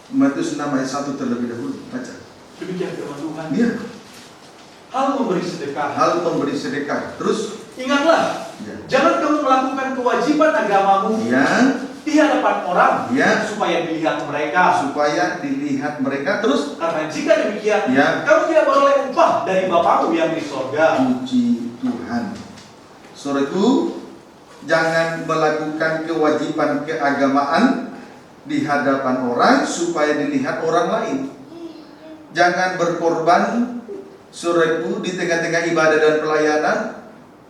Matius 6 ayat 1 terlebih dahulu. Baca. Demikian firman Tuhan. Iya. Hal memberi sedekah. Hal memberi sedekah. Terus, Ingatlah, ya. jangan kamu melakukan kewajiban agamamu Yang di hadapan orang, Ya. supaya dilihat mereka. supaya dilihat mereka. Terus, Karena jika demikian, Ya. kamu tidak beroleh upah dari Bapamu yang di sorga. puji Tuhan. Saudaraku, jangan melakukan kewajiban keagamaan di hadapan orang supaya dilihat orang lain. Jangan berkorban, saudaraku, di tengah-tengah ibadah dan pelayanan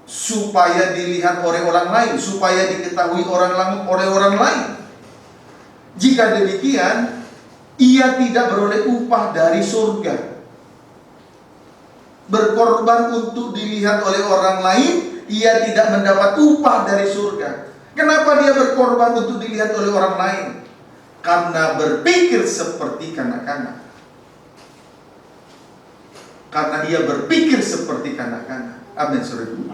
supaya dilihat oleh orang lain, supaya diketahui oleh orang lain. Jika demikian, ia tidak beroleh upah dari surga. berkorban untuk dilihat oleh orang lain, ia tidak mendapat upah dari surga. Kenapa dia berkorban untuk dilihat oleh orang lain? Karena berpikir seperti kanak-kanak. Karena dia berpikir seperti kanak-kanak. Amin, saudaraku.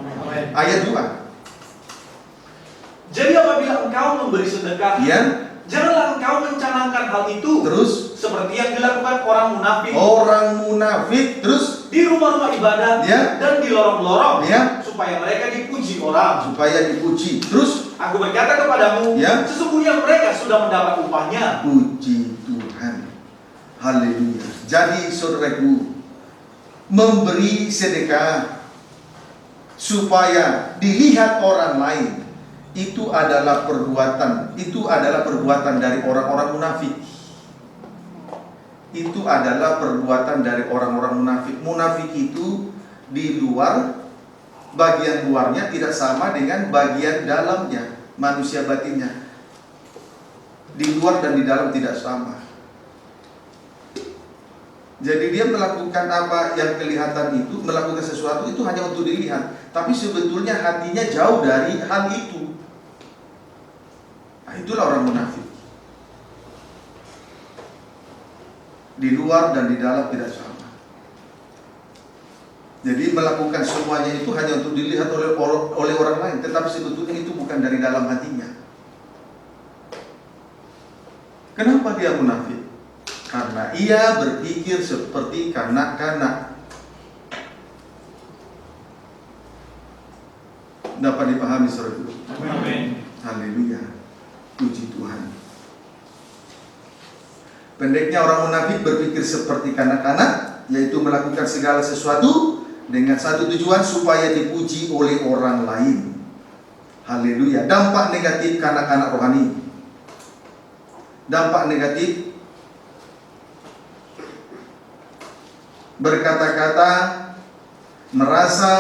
Ayat 2. Jadi apabila engkau memberi sedekah, Ya. janganlah engkau mencanangkan hal itu. Terus Seperti yang dilakukan orang munafik. orang munafik, terus Di rumah-rumah ibadah Ya. dan di lorong-lorong. Ya. Supaya mereka dipuji orang. supaya dipuji. Terus Aku berkata kepadamu, Ya. sesungguhnya mereka sudah mendapat upahnya. puji Tuhan. Haleluya. Jadi saudaraku, memberi sedekah supaya dilihat orang lain itu adalah perbuatan dari orang-orang munafik. Itu adalah perbuatan dari orang-orang munafik. Munafik itu di luar, bagian luarnya tidak sama dengan bagian dalamnya, manusia batinnya. Di luar dan di dalam tidak sama. Jadi dia melakukan apa yang kelihatan itu, melakukan sesuatu itu hanya untuk dilihat, tapi sebetulnya hatinya jauh dari hal itu. Nah, itulah orang munafik. Di luar dan di dalam tidak sama. Jadi melakukan semuanya itu hanya untuk dilihat oleh orang lain, tetapi sebetulnya itu bukan dari dalam hatinya. Kenapa dia munafik? Karena ia berpikir seperti kanak-kanak. Dapat dipahami, saudara? Amin. Haleluya. Puji Tuhan. Pendeknya, orang munafik berpikir seperti kanak-kanak, yaitu melakukan segala sesuatu dengan satu tujuan, supaya dipuji oleh orang lain. Haleluya. Dampak negatif kanak-kanak rohani. Dampak negatif: berkata-kata, merasa,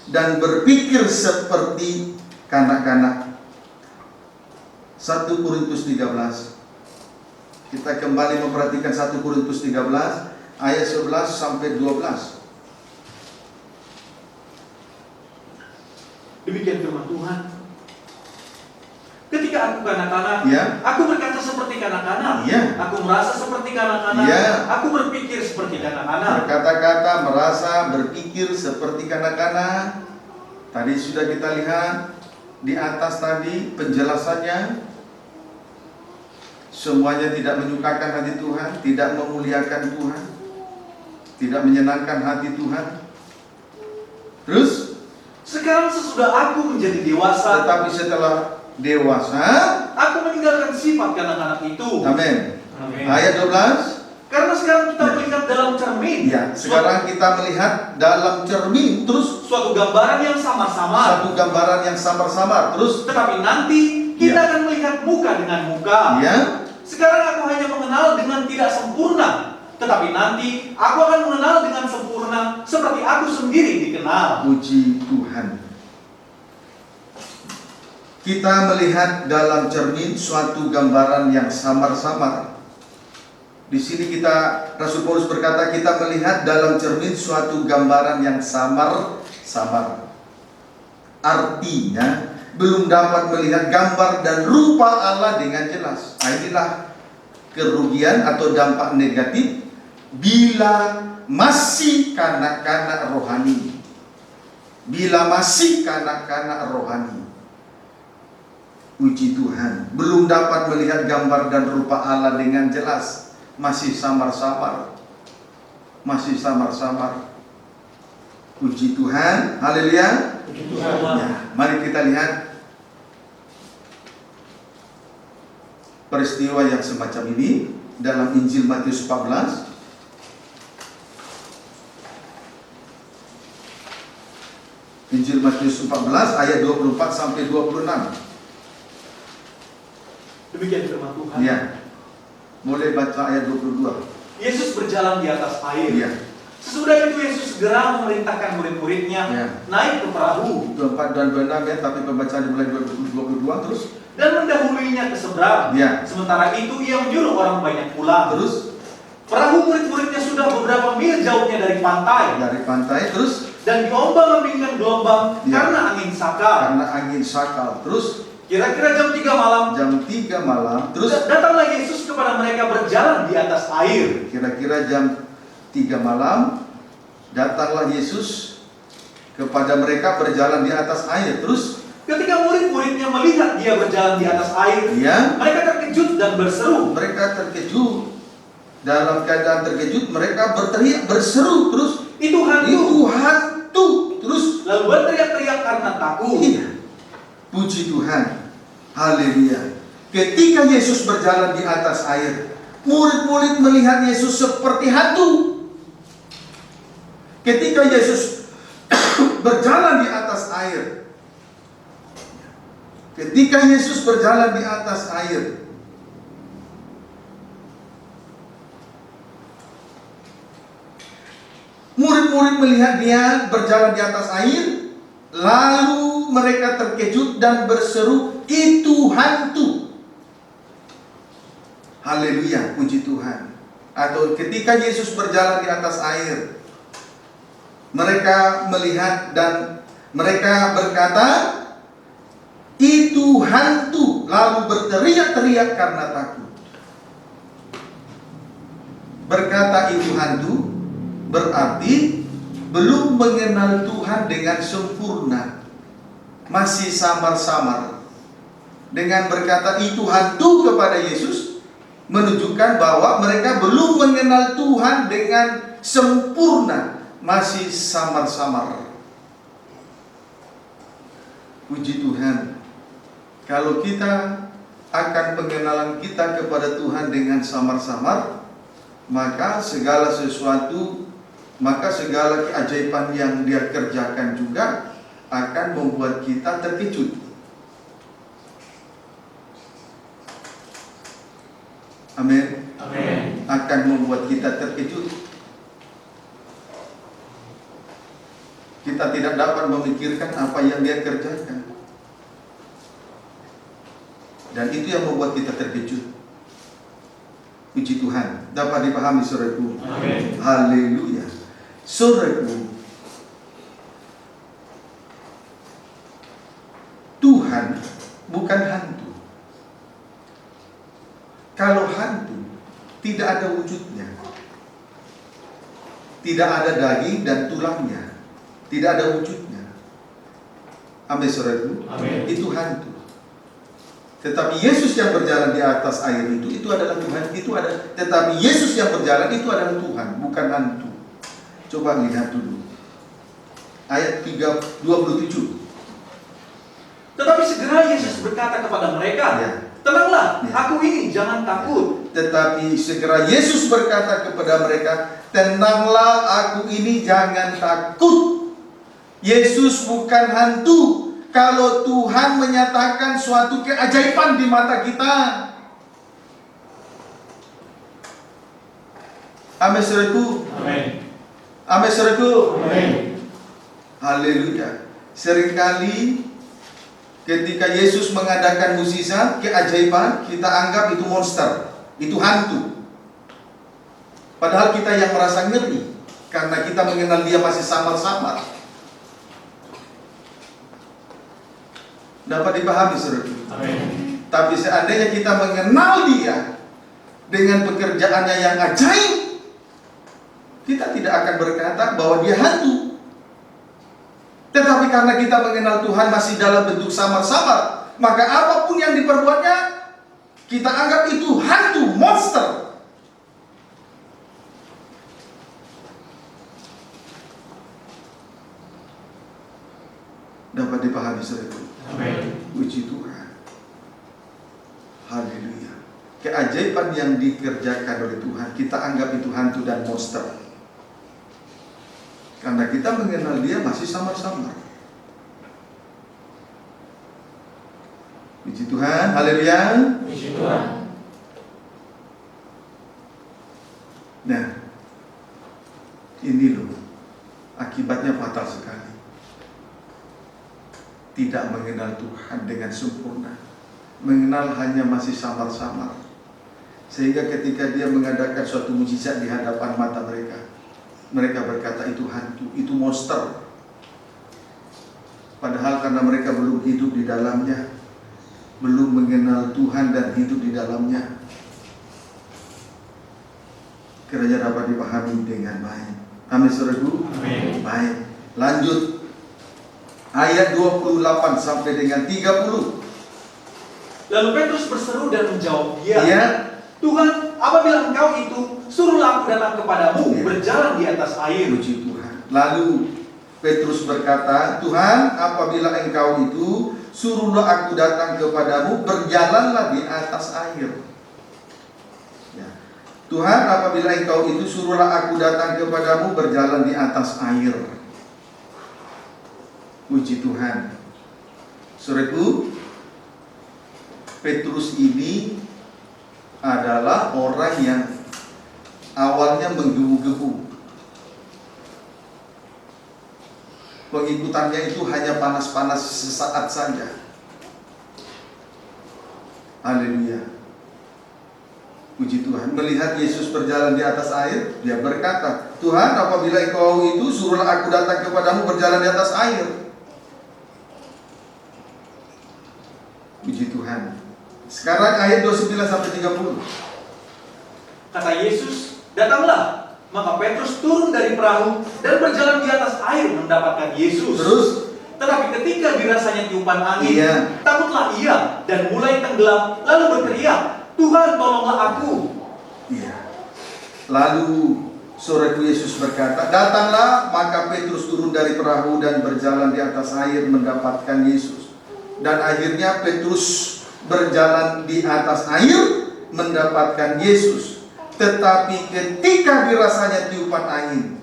dan berpikir seperti kanak-kanak. 1 Korintus 13. Kita kembali memperhatikan 1 Korintus 13 ayat 11 sampai 12. Demikian firman Tuhan. Ketika aku kanak-kanak, Ya. aku berkata seperti kanak-kanak. Ya. Aku merasa seperti kanak-kanak. Ya. Aku berpikir seperti kanak-kanak. Berkata-kata, merasa, berpikir seperti kanak-kanak. Tadi sudah kita lihat di atas tadi penjelasannya. Semuanya tidak menyukakan hati Tuhan, tidak memuliakan Tuhan, tidak menyenangkan hati Tuhan. Terus, Sekarang sesudah aku menjadi dewasa, tetapi setelah dewasa, aku meninggalkan sifat kanak-kanak itu. amin. Amin. Ayat 12. Karena sekarang kita Ya. melihat dalam cermin. Ya, sekarang kita melihat dalam cermin, terus Suatu gambaran yang samar-samar. satu gambaran yang samar-samar. Terus, Tetapi nanti kita Ya. akan melihat muka dengan muka. ya, Sekarang aku hanya mengenal dengan tidak sempurna. Tetapi nanti aku akan mengenal dengan sempurna seperti aku sendiri dikenal. puji Tuhan. Kita melihat dalam cermin suatu gambaran yang samar-samar. Di sini Rasul Paulus berkata, kita melihat dalam cermin suatu gambaran yang samar-samar. Artinya, belum dapat melihat gambar dan rupa Allah dengan jelas. Nah, inilah kerugian atau dampak negatif bila masih kanak-kanak rohani. Bila masih kanak-kanak rohani. Puji Tuhan, belum dapat melihat gambar dan rupa Allah dengan jelas. Masih samar-samar. Masih samar-samar. Puji Tuhan, haleluya. Ya, mari kita lihat peristiwa yang semacam ini dalam Injil Matius 14. Injil Matius 14 ayat 24 sampai 26. Demikian firman Tuhan. Ya. Boleh baca ayat 22. Yesus berjalan di atas air. Ya. Sesudah itu Yesus segera memerintahkan murid-muridnya Ya. naik ke perahu 24 dan 26 ya, tapi pembacaan dimulai 22 terus. dan mendahuluinya ke seberang. Ya. Sementara itu ia menyuruh orang banyak pulang. Terus Perahu murid-muridnya sudah beberapa mil jauhnya dari pantai. Terus Dan diombang-ambingkan gelombang karena angin sakal. Terus Kira-kira jam 3 malam. Terus datanglah Yesus kepada mereka berjalan di atas air. Kira-kira jam 3 malam datanglah Yesus kepada mereka berjalan di atas air. Terus Ketika murid-muridnya melihat dia berjalan di atas air, mereka terkejut dan berseru. Dalam keadaan terkejut, mereka berteriak, berseru. Terus Itu hantu. Terus Lalu berteriak-teriak karena takut. Iya. Puji Tuhan. Haleluya. Ketika Yesus berjalan di atas air, murid-murid melihat Yesus seperti hantu. Ketika Yesus berjalan di atas air, murid-murid melihat dia berjalan di atas air, lalu mereka terkejut dan berseru, "Itu hantu." Haleluya, puji Tuhan. Atau ketika Yesus berjalan di atas air, mereka melihat dan mereka berkata, "Itu hantu," lalu berteriak-teriak karena takut. Berkata itu hantu berarti belum mengenal Tuhan dengan sempurna, masih samar-samar. Dengan berkata itu hantu kepada Yesus menunjukkan bahwa mereka belum mengenal Tuhan dengan sempurna, masih samar-samar. Puji Tuhan. Kalau kita akan pengenalan kita kepada Tuhan dengan samar-samar, maka segala keajaiban yang Dia kerjakan juga akan membuat kita terkejut. Amin. Akan membuat kita terkejut. Kita tidak dapat memikirkan apa yang Dia kerjakan. Dan itu yang membuat kita terkejut. Puji Tuhan. Dapat dipahami saudaraku. Amin. Haleluya. Saudaraku, Tuhan bukan hantu. Kalau hantu tidak ada wujudnya, tidak ada daging dan tulangnya, tidak ada wujudnya. Amin saudaraku. Itu hantu. Tetapi Yesus yang berjalan di atas air itu adalah Tuhan. Tetapi Yesus yang berjalan itu adalah Tuhan, bukan hantu. Coba lihat dulu ayat 27. Tetapi segera Yesus berkata kepada mereka, "Tenanglah, aku ini, jangan takut." Tetapi segera Yesus berkata kepada mereka, "Tenanglah, aku ini, jangan takut." Yesus bukan hantu. Kalau Tuhan menyatakan suatu keajaiban di mata kita, amin saudaraku. Amin saudaraku. Haleluya. Seringkali ketika Yesus mengadakan mukjizat, keajaiban, kita anggap itu monster, itu hantu. Padahal kita yang merasa ngeri karena kita mengenal Dia masih samar-samar. Dapat dipahami saudaraku. Tapi seandainya kita mengenal Dia dengan pekerjaannya yang ajaib, kita tidak akan berkata bahwa Dia hantu. Tetapi karena kita mengenal Tuhan masih dalam bentuk samar-samar, maka apapun yang diperbuatnya, kita anggap itu hantu, monster. Dapat dipahami saudaraku. Puji Tuhan. Haleluya. Keajaiban yang dikerjakan oleh Tuhan, kita anggap itu hantu dan monster. Karena kita mengenal Dia masih samar-samar. Puji Tuhan. Haleluya. Puji Tuhan. Nah, ini loh, akibatnya fatal sekali. Tidak mengenal Tuhan dengan sempurna, mengenal hanya masih samar-samar. Sehingga ketika dia mengadakan suatu mukjizat di hadapan mata mereka, mereka berkata itu hantu, itu monster. Padahal karena mereka belum hidup di dalamnya, belum mengenal Tuhan dan hidup di dalamnya, kiranya dapat dipahami dengan baik. Amin, saudaraku. Baik. Lanjut ayat 28 sampai dengan 30. Lalu Petrus berseru dan menjawab dia, Ya. Tuhan, apabila engkau itu, suruhlah aku datang kepadamu, Ya. berjalan di atas air. Puji Tuhan. Lalu Petrus berkata, Tuhan, apabila engkau itu, suruhlah aku datang kepadamu, berjalanlah di atas air. Ya. Tuhan, apabila engkau itu, suruhlah aku datang kepadamu, berjalan di atas air. Puji Tuhan. Saudaraku, Petrus ini adalah orang yang awalnya menggebu-gebu. Pengikutannya itu hanya panas-panas sesaat saja. Haleluya. Puji Tuhan. Melihat Yesus berjalan di atas air, dia berkata, Tuhan, apabila engkau itu, suruhlah aku datang kepadamu, berjalan di atas air. Puji Tuhan. Sekarang ayat 29 sampai 30. Kata Yesus, datanglah. Maka Petrus turun dari perahu dan berjalan di atas air mendapatkan Yesus. Terus, Tetapi ketika dirasanya tiupan angin, Iya. takutlah ia dan mulai tenggelam, lalu berteriak, Tuhan, tolonglah aku. iya. Lalu saudaraku Yesus berkata, datanglah. Maka Petrus turun dari perahu dan berjalan di atas air mendapatkan Yesus. Dan akhirnya Petrus berjalan di atas air mendapatkan Yesus. Tetapi ketika dirasanya tiupan angin,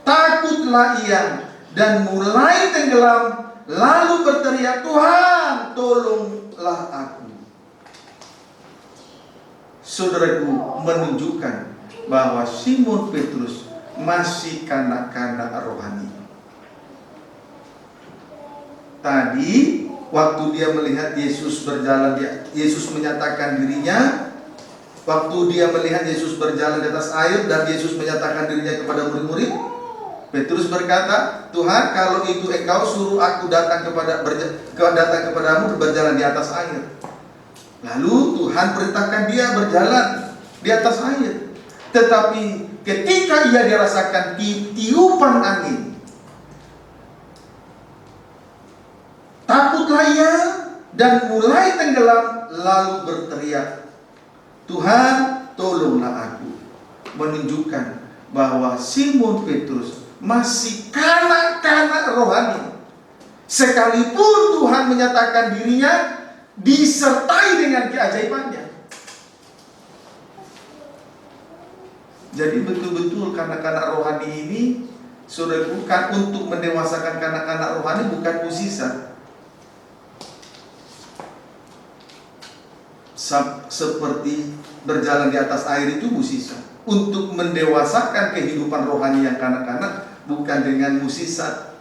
takutlah ia dan mulai tenggelam, lalu berteriak, Tuhan, tolonglah aku. Saudaraku, menunjukkan bahwa Simon Petrus masih kanak-kanak rohani. Tadi waktu dia melihat Yesus berjalan, Yesus menyatakan dirinya. Waktu dia melihat Yesus berjalan di atas air dan Yesus menyatakan dirinya kepada murid-murid, Petrus berkata, Tuhan, kalau itu engkau suruh aku datang kepadamu berjalan di atas air. Lalu Tuhan perintahkan dia berjalan di atas air. Tetapi ketika ia dirasakan tiupan angin, takutlah ia dan mulai tenggelam, lalu berteriak, Tuhan, tolonglah aku. Menunjukkan bahwa Simon Petrus masih kanak-kanak rohani. Sekalipun Tuhan menyatakan dirinya, disertai dengan keajaibannya. Jadi betul-betul kanak-kanak rohani ini, saudara, bukan untuk mendewasakan kanak-kanak rohani, bukan mukjizat. Seperti berjalan di atas air itu mukjizat. Untuk mendewasakan kehidupan rohani yang kanak-kanak bukan dengan mukjizat.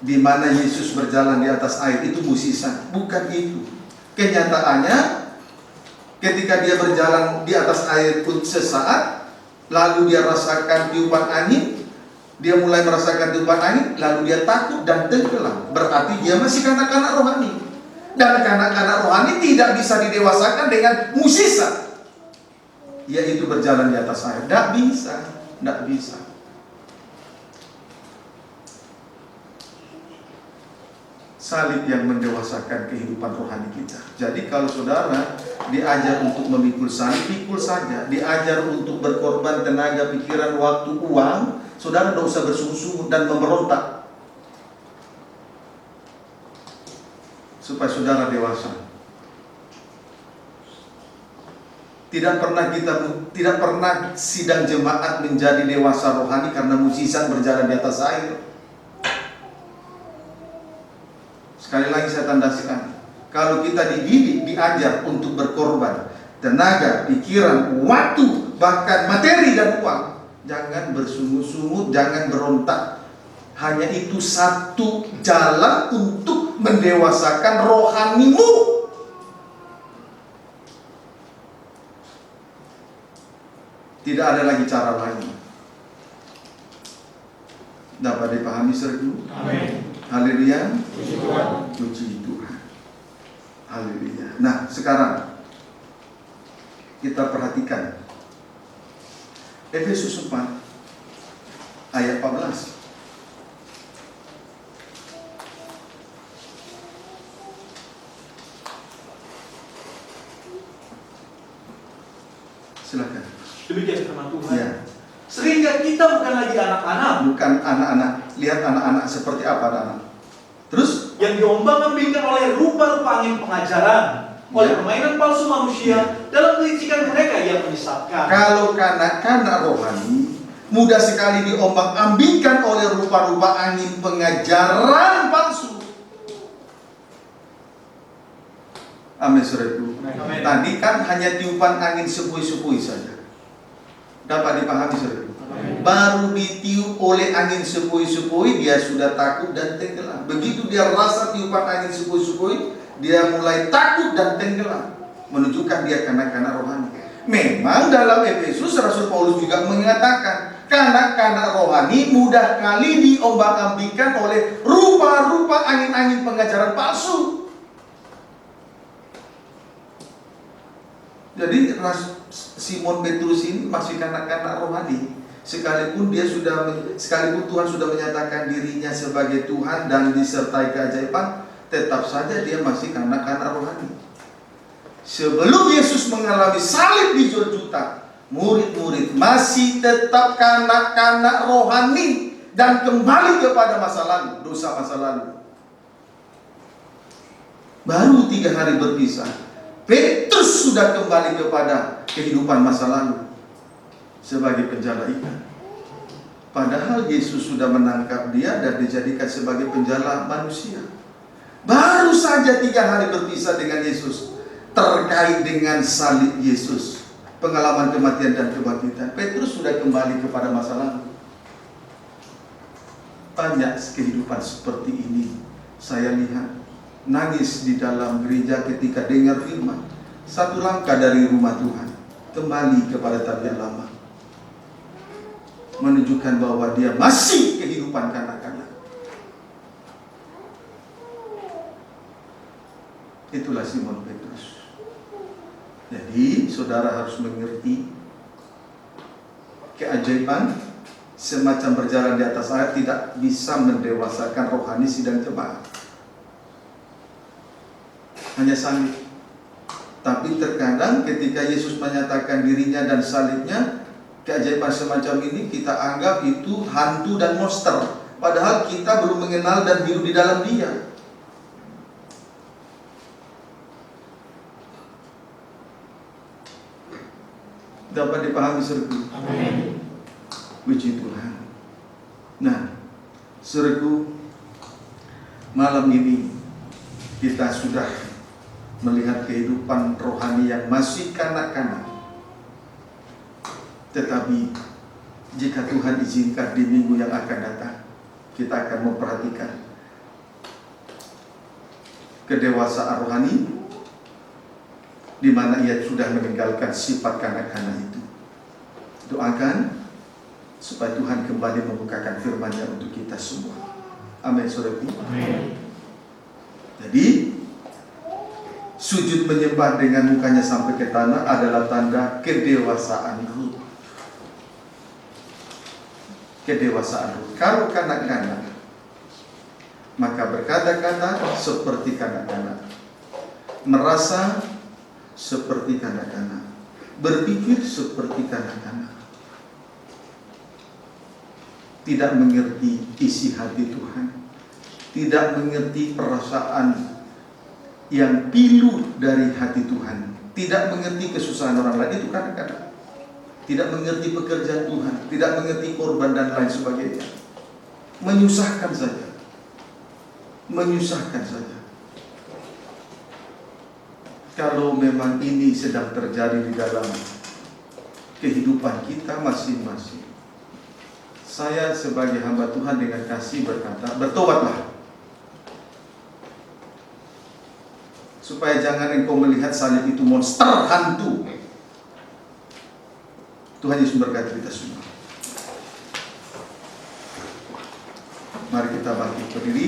Di mana Yesus berjalan di atas air itu mukjizat, bukan itu. Kenyataannya ketika dia berjalan di atas air pun sesaat, lalu dia rasakan tiupan angin, dia mulai merasakan tiupan angin, lalu dia takut dan tenggelam. Berarti dia masih kanak-kanak rohani. Dan kanak-kanak rohani tidak bisa didewasakan dengan mukjizat, yaitu berjalan di atas air. Tidak bisa, tidak bisa. Salib yang mendewasakan kehidupan rohani kita. Jadi kalau saudara diajar untuk memikul salib, pikul saja. Diajar untuk berkorban tenaga, pikiran, waktu, uang, saudara tidak usah bersungut-sungut dan memberontak, supaya saudara dewasa. Tidak pernah sidang jemaat menjadi dewasa rohani karena mukjizat berjalan di atas air. Sekali lagi saya tandaskan, kalau kita dididik, diajar untuk berkorban tenaga, pikiran, waktu, bahkan materi dan uang, jangan bersungut-sungut, jangan berontak. Hanya itu satu jalan untuk mendewasakan rohanimu. Tidak ada lagi cara lain. Dapat dipahami saudaraku? Amin. Haleluya. Puji Tuhan. Puji Tuhan. Haleluya. Nah, sekarang kita perhatikan Efesus 4 ayat 14. Silakan. Demikian firman Tuhan. Ya. Sehingga kita bukan lagi anak-anak Bukan anak-anak. Lihat anak-anak seperti apa anak-anak. Terus yang diombang-ambingkan oleh rupa-rupa angin pengajaran, oleh permainan palsu manusia dalam kelicikan mereka yang menyesatkan. kalau kanak-kanak rohani mudah sekali diombang-ambingkan oleh rupa-rupa angin pengajaran palsu. Amin saudaraku. Amin. Tadi kan hanya tiupan angin sepoi-sepoi saja. Dapat dipahami saudaraku. Amin. Baru ditiup oleh angin sepoi-sepoi dia sudah takut dan tenggelam. Begitu dia rasa tiupan angin sepoi-sepoi, dia mulai takut dan tenggelam. Menunjukkan dia kanak-kanak rohani. Memang dalam Efesus Rasul Paulus juga mengatakan kanak-kanak rohani mudah kali diombang-ambingkan oleh rupa-rupa angin-angin pengajaran palsu. Jadi Simon Petrus ini masih kanak-kanak rohani, sekalipun Tuhan sudah menyatakan dirinya sebagai Tuhan dan disertai keajaiban, tetap saja dia masih kanak-kanak rohani. Sebelum Yesus mengalami salib di Golgota, murid-murid masih tetap kanak-kanak rohani dan kembali kepada masa lalu, dosa masa lalu. Baru 3 hari berpisah, Petrus sudah kembali kepada kehidupan masa lalu sebagai penjala ikan. Padahal Yesus sudah menangkap dia dan dijadikan sebagai penjala manusia. Baru saja 3 hari berpisah dengan Yesus terkait dengan salib Yesus, pengalaman kematian dan kebangkitan. Petrus sudah kembali kepada masa lalu. Banyak kehidupan seperti ini saya lihat. Nangis di dalam gereja ketika dengar firman. 1 langkah dari rumah Tuhan, kembali kepada tabiat lama, menunjukkan bahwa dia masih kehidupan kanak-kanak. Itulah Simon Petrus. Jadi saudara harus mengerti keajaiban semacam berjalan di atas air tidak bisa mendewasakan rohani sidang jemaat. Hanya salib. Tapi terkadang ketika Yesus menyatakan dirinya dan salibnya, keajaiban semacam ini kita anggap itu hantu dan monster. Padahal kita belum mengenal dan hidup di dalam dia. Dapat dipahami saudaraku? Amin. Puji Tuhan. Nah, saudaraku, malam ini kita sudah melihat kehidupan rohani yang masih kanak-kanak. Tetapi jika Tuhan izinkan di minggu yang akan datang, kita akan memperhatikan kedewasaan rohani di mana ia sudah meninggalkan sifat kanak-kanak itu. Doakan supaya Tuhan kembali membukakan firman-Nya untuk kita semua. Amin saudaraku. Amin. Jadi sujud menyembah dengan mukanya sampai ke tanah adalah tanda kedewasaan Rut. Kedewasaan Rut. Kalau kanak-kanak, maka berkata-kata seperti kanak-kanak, merasa seperti kanak-kanak, berpikir seperti kanak-kanak, tidak mengerti isi hati Tuhan, tidak mengerti perasaan yang pilu dari hati Tuhan, tidak mengerti kesusahan orang lain. Itu kadang-kadang tidak mengerti pekerjaan Tuhan, tidak mengerti korban dan lain sebagainya. Menyusahkan saja, menyusahkan saja. Kalau memang ini sedang terjadi di dalam kehidupan kita masing-masing, saya sebagai hamba Tuhan dengan kasih berkata, bertobatlah, supaya jangan engkau melihat salib itu monster hantu. Tuhan Yesus memberkati kita semua. Mari kita bangkit berdiri.